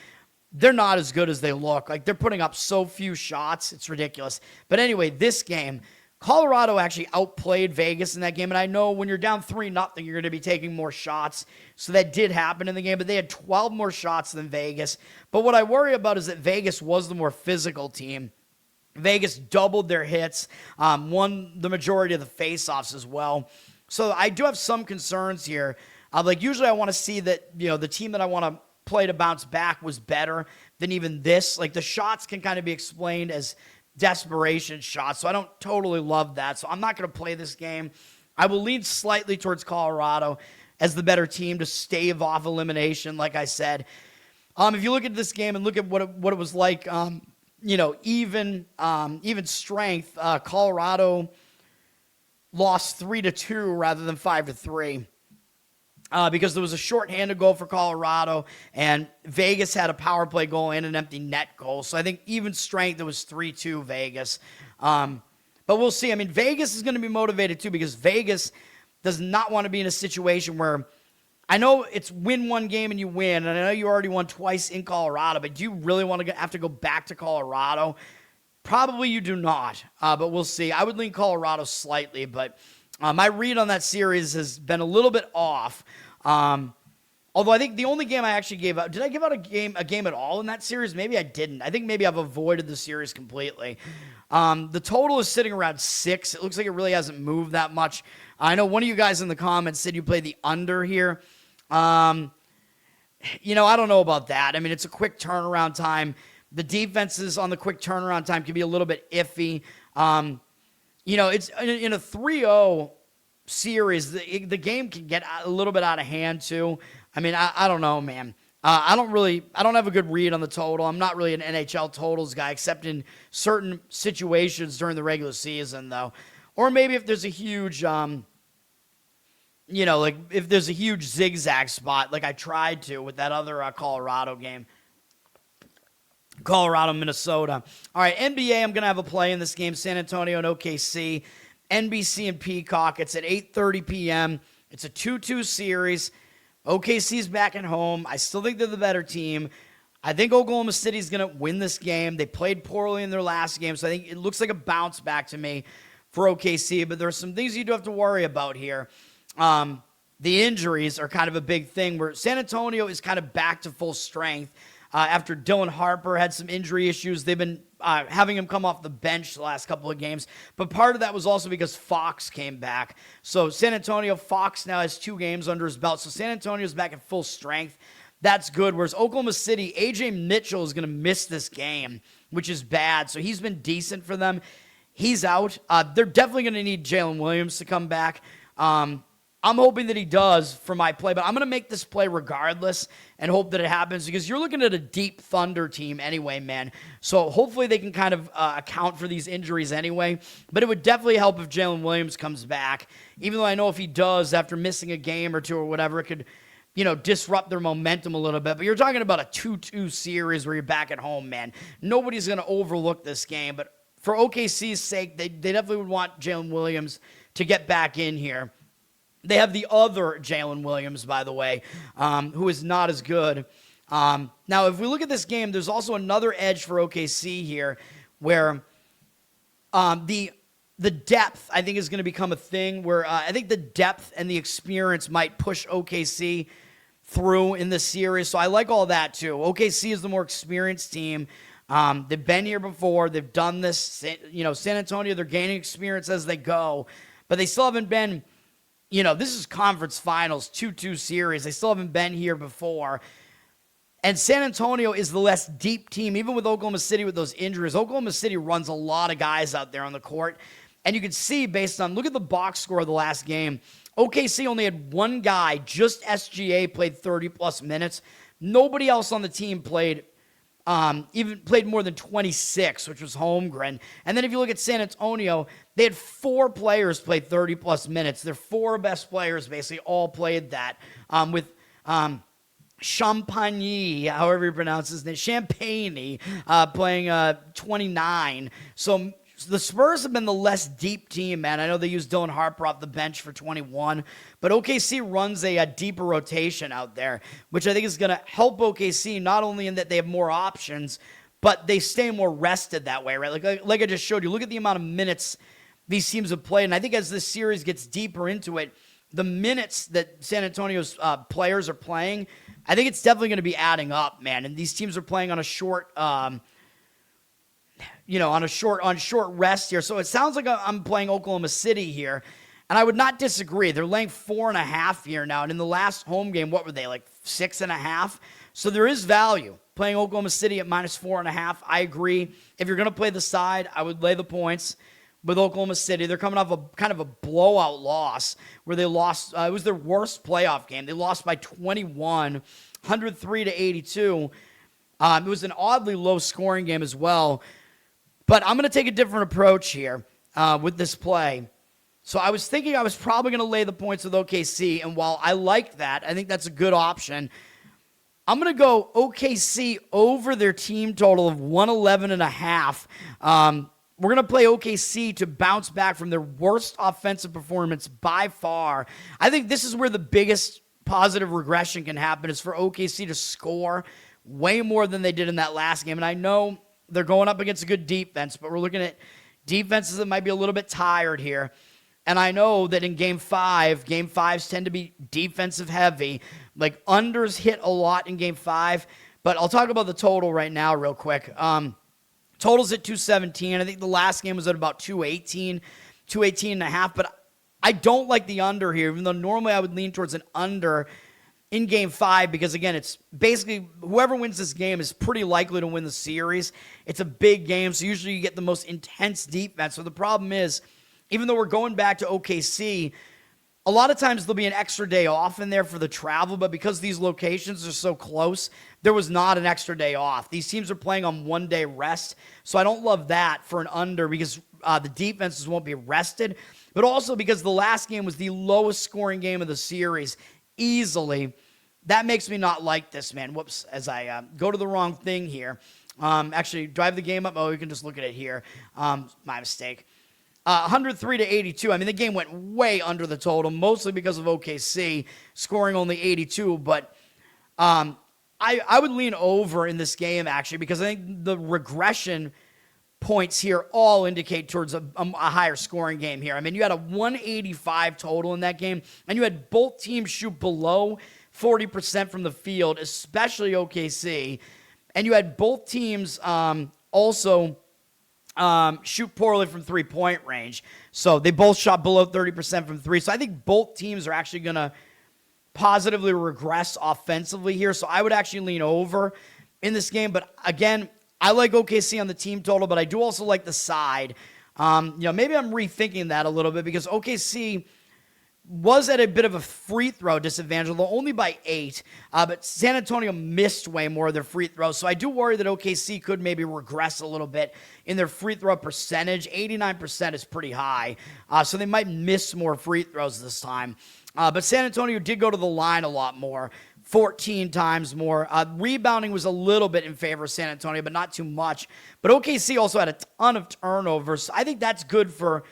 S2: they're not as good as they look. Like, they're putting up so few shots. It's ridiculous. But anyway, this game, Colorado actually outplayed Vegas in that game. And I know when you're down 3-0, you're going to be taking more shots. So that did happen in the game. But they had 12 more shots than Vegas. But what I worry about is that Vegas was the more physical team. Vegas doubled their hits, won the majority of the faceoffs as well. So I do have some concerns here. Usually I want to see that, the team that I want to play to bounce back was better than even this. Like, the shots can kind of be explained as desperation shots, so I don't totally love that. So I'm not going to play this game. I will lean slightly towards Colorado as the better team to stave off elimination, like I said. If you look at this game and look at what it was like, even strength, Colorado lost 3-2 rather than 5-3. Because there was a shorthanded goal for Colorado, and Vegas had a power play goal and an empty net goal. So I think even strength, it was 3-2 Vegas. But we'll see. I mean, Vegas is going to be motivated too, because Vegas does not want to be in a situation where, I know it's win one game and you win, and I know you already won twice in Colorado, but do you really want to have to go back to Colorado? Probably you do not, but we'll see. I would lean Colorado slightly, but my read on that series has been a little bit off. Although I think the only game I actually gave out, did I give out a game at all in that series? Maybe I didn't. I think maybe I've avoided the series completely. The total is sitting around 6. It looks like it really hasn't moved that much. I know one of you guys in the comments said you played the under here. I don't know about that. I mean, it's a quick turnaround time. The defenses on the quick turnaround time can be a little bit iffy. It's in a 3-0 series, the game can get a little bit out of hand too. I mean, I don't know, man. I don't have a good read on the total. I'm not really an NHL totals guy, except in certain situations during the regular season, though. Or maybe if there's a huge, if there's a huge zigzag spot, like I tried to with that other Colorado game. Colorado, Minnesota. All right, NBA, I'm going to have a play in this game. San Antonio and OKC. NBC and Peacock. It's at 8:30 p.m. It's a 2-2 series. OKC's back at home. I still think they're the better team. I think Oklahoma City's going to win this game. They played poorly in their last game, so I think it looks like a bounce back to me for OKC, but there are some things you do have to worry about here. The injuries are kind of a big thing, where San Antonio is kind of back to full strength. After Dylan Harper had some injury issues, they've been having him come off the bench the last couple of games. But part of that was also because Fox came back. So San Antonio, Fox now has 2 games under his belt. So San Antonio's back at full strength. That's good. Whereas Oklahoma City, A.J. Mitchell is going to miss this game, which is bad. So he's been decent for them. He's out. They're definitely going to need Jalen Williams to come back. I'm hoping that he does for my play, but I'm going to make this play regardless and hope that it happens, because you're looking at a deep Thunder team anyway, man. So hopefully they can kind of account for these injuries anyway. But it would definitely help if Jalen Williams comes back, even though I know if he does after missing a game or two or whatever, it could, disrupt their momentum a little bit. But you're talking about a 2-2 series where you're back at home, man. Nobody's going to overlook this game. But for OKC's sake, they definitely would want Jalen Williams to get back in here. They have the other Jalen Williams, by the way, who is not as good. Now, if we look at this game, there's also another edge for OKC here, where the depth, I think, is going to become a thing, where I think the depth and the experience might push OKC through in this series. So I like all that, too. OKC is the more experienced team. They've been here before. They've done this. San Antonio, they're gaining experience as they go. But they still haven't been... this is conference finals, 2-2 series. They still haven't been here before. And San Antonio is the less deep team, even with Oklahoma City with those injuries. Oklahoma City runs a lot of guys out there on the court. And you can see look at the box score of the last game. OKC only had one guy, just SGA, played 30-plus minutes. Nobody else on the team played even played more than 26, which was Holmgren. And then if you look at San Antonio, they had 4 players play 30-plus minutes. Their 4 best players basically all played that, with Champagne, however you pronounce his name, Champagne, playing 29. So the Spurs have been the less deep team, man. I know they used Dylan Harper off the bench for 21, but OKC runs a deeper rotation out there, which I think is going to help OKC not only in that they have more options, but they stay more rested that way, right? Like I just showed you, look at the amount of minutes these teams have played, and I think as this series gets deeper into it, the minutes that San Antonio's players are playing, I think it's definitely going to be adding up, man. And these teams are playing on a short short rest here. So it sounds like I'm playing Oklahoma City here, and I would not disagree. They're laying 4.5 here now, and in the last home game, what were they, like 6.5? So there is value playing Oklahoma City at -4.5. I agree. If you're going to play the side, I would lay the points with Oklahoma City. They're coming off a kind of a blowout loss where they lost. It was their worst playoff game. They lost by 21, 103-82. It was an oddly low-scoring game as well. But I'm going to take a different approach here with this play. So I was thinking I was probably going to lay the points with OKC, and while I like that, I think that's a good option. I'm going to go OKC over their team total of 111.5. We're going to play OKC to bounce back from their worst offensive performance by far. I think this is where the biggest positive regression can happen, is for OKC to score way more than they did in that last game. And I know they're going up against a good defense, but we're looking at defenses that might be a little bit tired here. And I know that in Game 5, Game 5s tend to be defensive heavy. Like, unders hit a lot in Game 5. But I'll talk about the total right now real quick. Total's at 217. I think the last game was at about 218, 218.5. But I don't like the under here, even though normally I would lean towards an under in Game 5, because, again, it's basically whoever wins this game is pretty likely to win the series. It's a big game, so usually you get the most intense defense. So the problem is, even though we're going back to OKC, a lot of times there'll be an extra day off in there for the travel, but because these locations are so close, there was not an extra day off. These teams are playing on one-day rest, so I don't love that for an under, because the defenses won't be rested, but also because the last game was the lowest scoring game of the series easily. That makes me not like this, man. Whoops, as I go to the wrong thing here. Actually, drive the game up. Oh, you can just look at it here. My mistake. 103-82. I mean, the game went way under the total, mostly because of OKC scoring only 82. But I would lean over in this game, actually, because I think the regression points here all indicate towards a higher scoring game here. I mean, you had a 185 total in that game, and you had both teams shoot below 40% from the field, especially OKC. And you had both teams also shoot poorly from three-point range. So they both shot below 30% from three. So I think both teams are actually going to positively regress offensively here. So I would actually lean over in this game. But again, I like OKC on the team total, but I do also like the side. Maybe I'm rethinking that a little bit, because OKC was at a bit of a free throw disadvantage, although only by 8. But San Antonio missed way more of their free throws. So I do worry that OKC could maybe regress a little bit in their free throw percentage. 89% is pretty high. So they might miss more free throws this time. But San Antonio did go to the line a lot more, 14 times more. Rebounding was a little bit in favor of San Antonio, but not too much. But OKC also had a ton of turnovers. I think that's good for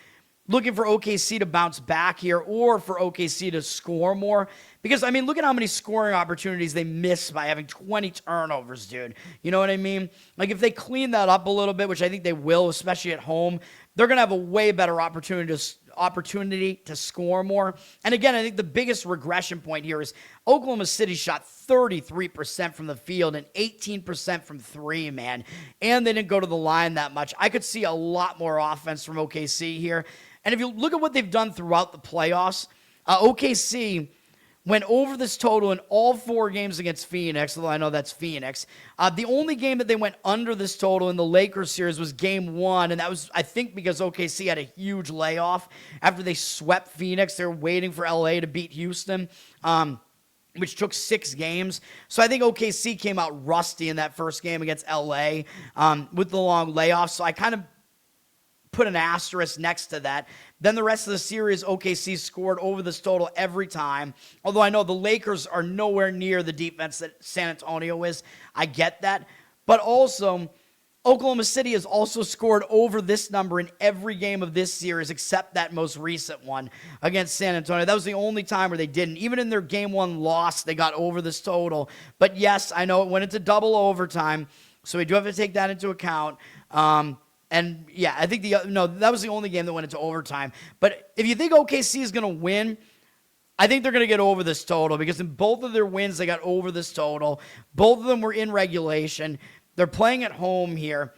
S2: looking for OKC to bounce back here, or for OKC to score more. Because, I mean, look at how many scoring opportunities they missed by having 20 turnovers, dude. You know what I mean? Like, if they clean that up a little bit, which I think they will, especially at home, they're going to have a way better opportunity to score more. And again, I think the biggest regression point here is Oklahoma City shot 33% from the field and 18% from three, man. And they didn't go to the line that much. I could see a lot more offense from OKC here. And if you look at what they've done throughout the playoffs, OKC went over this total in all 4 games against Phoenix, although I know that's Phoenix. The only game that they went under this total in the Lakers series was Game 1, and that was, I think, because OKC had a huge layoff after they swept Phoenix. They were waiting for LA to beat Houston. which took 6 games. So I think OKC came out rusty in that first game against LA with the long layoff. So I kind of put an asterisk next to that. Then the rest of the series, OKC scored over this total every time. Although I know the Lakers are nowhere near the defense that San Antonio is. I get that. But also, Oklahoma City has also scored over this number in every game of this series except that most recent one against San Antonio. That was the only time where they didn't. Even in their game 1 loss, they got over this total. But yes, I know it went into double overtime, so we do have to take that into account. And yeah, I think that was the only game that went into overtime. But if you think OKC is going to win, I think they're going to get over this total because in both of their wins, they got over this total. Both of them were in regulation. They're playing at home here.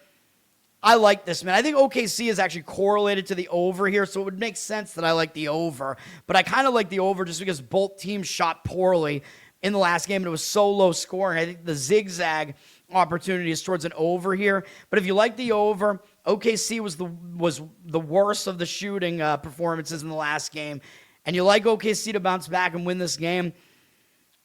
S2: I like this, man. I think OKC is actually correlated to the over here, so it would make sense that I like the over. But I kind of like the over just because both teams shot poorly in the last game, and it was so low scoring. I think the zigzag opportunity is towards an over here. But if you like the over, OKC was the worst of the shooting performances in the last game, and you like OKC to bounce back and win this game,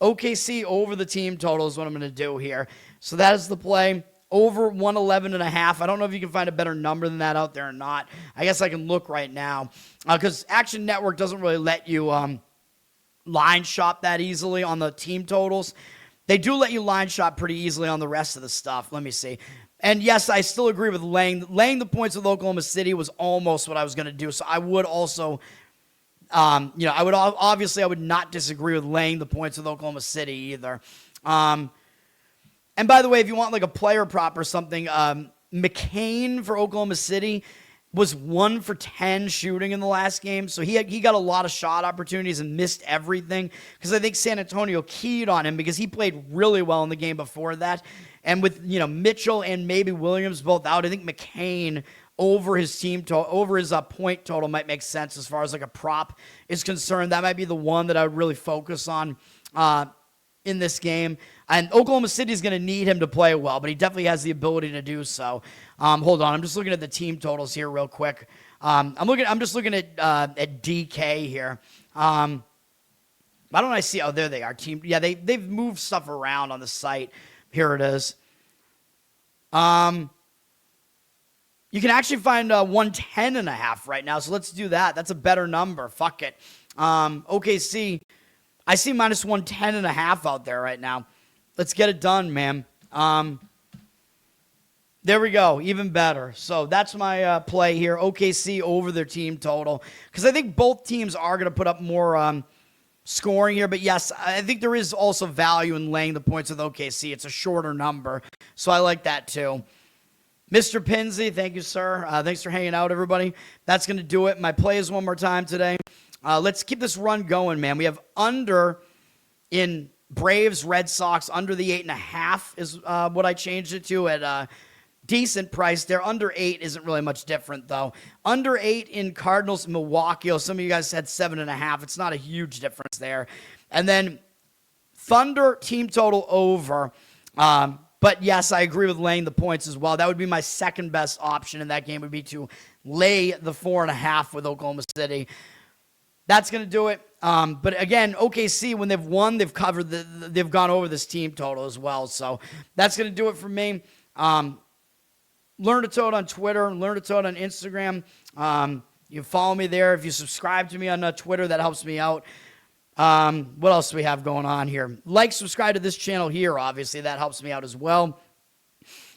S2: OKC over the team total is what I'm going to do here. So that is the play. Over 111.5. I don't know if you can find a better number than that out there or not. I guess I can look right now because Action Network doesn't really let you line shop that easily on the team totals. They do let you line shop pretty easily on the rest of the stuff. Let me see. And yes, I still agree with laying the points with Oklahoma City was almost what I was going to do. So I would also, I would not disagree with laying the points with Oklahoma City either. And by the way, if you want like a player prop or something, McCain for Oklahoma City was 1 for 10 shooting in the last game. So he got a lot of shot opportunities and missed everything because I think San Antonio keyed on him because he played really well in the game before that. And with, Mitchell and maybe Williams both out, I think McCain over his point total might make sense as far as like a prop is concerned. That might be the one that I would really focus on in this game. And Oklahoma City is going to need him to play well, but he definitely has the ability to do so. Hold on, I'm just looking at the team totals here real quick. I'm just looking at DK here. Why don't I see? Oh, there they are. Team. Yeah, they've moved stuff around on the site. Here it is. You can actually find 110.5 right now, so let's do that. That's a better number. Fuck it. OKC. I see minus 110.5 out there right now. Let's get it done, man. There we go. Even better. So that's my play here. OKC over their team total. Because I think both teams are going to put up more scoring here. But yes, I think there is also value in laying the points with OKC. It's a shorter number. So I like that too. Mr. Pinsey, thank you, sir. Thanks for hanging out, everybody. That's going to do it. My plays one more time today. Let's keep this run going, man. We have under in Braves, Red Sox, under the 8.5 is what I changed it to at a decent price there. Under 8 isn't really much different, though. Under 8 in Cardinals, Milwaukee. Oh, some of you guys said 7.5. It's not a huge difference there. And then Thunder, team total over. But yes, I agree with laying the points as well. That would be my second best option in that game would be to lay the 4.5 with Oklahoma City. That's going to do it. But again, OKC, when they've won, they've covered they've gone over this team total as well. So that's going to do it for me. Learn to Toad on Twitter. Learn to Toad on Instagram. You follow me there. If you subscribe to me on Twitter, that helps me out. What else do we have going on here? Subscribe to this channel here, obviously. That helps me out as well.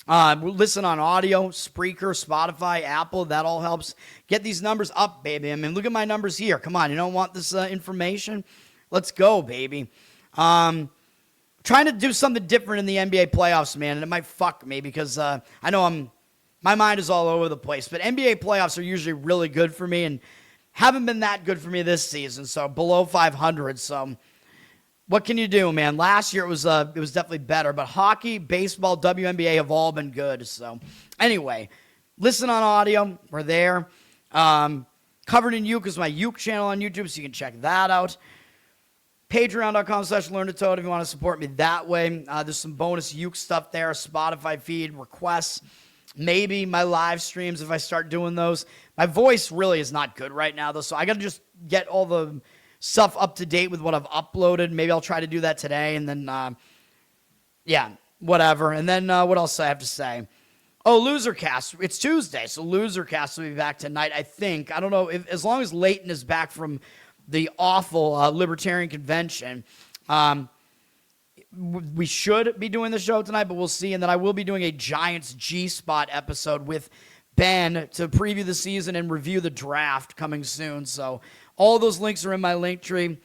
S2: Listen on audio, Spreaker, Spotify, Apple. That all helps. Get these numbers up, baby. I mean, look at my numbers here. Come on, you don't want this information? Let's go, baby. Trying to do something different in the NBA playoffs, man, and it might fuck me because I know my mind is all over the place. But NBA playoffs are usually really good for me and haven't been that good for me this season. So below 500. So what can you do, man? Last year it was definitely better, but hockey, baseball, WNBA have all been good. So anyway, listen on audio. We're there. Covered in Uke is my Uke channel on YouTube, so you can check that out. Patreon.com/LearnToToad if you want to support me that way. There's some bonus Uke stuff there, Spotify feed, requests, maybe my live streams if I start doing those. My voice really is not good right now, though, so I got to just get all the stuff up to date with what I've uploaded. Maybe I'll try to do that today, and then, yeah, whatever. And then what else do I have to say? Oh, Losercast. It's Tuesday, so Losercast will be back tonight, I think. I don't know, as long as Leighton is back from the awful Libertarian Convention. We should be doing the show tonight, but we'll see. And then I will be doing a Giants G-Spot episode with Ben to preview the season and review the draft coming soon. So all those links are in my link tree.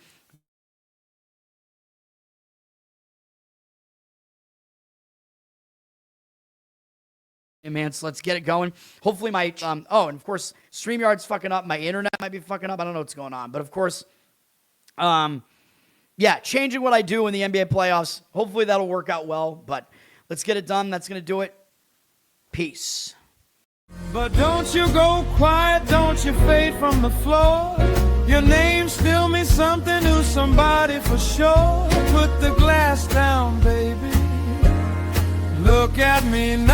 S2: Hey man, so let's get it going. Hopefully my, and of course, StreamYard's fucking up. My internet might be fucking up. I don't know what's going on. But of course, yeah, changing what I do in the NBA playoffs. Hopefully that'll work out well. But let's get it done. That's going to do it. Peace.
S1: But don't you go quiet, don't you fade from the floor. Your name still means something to somebody for sure. Put the glass down, baby. Look at me now.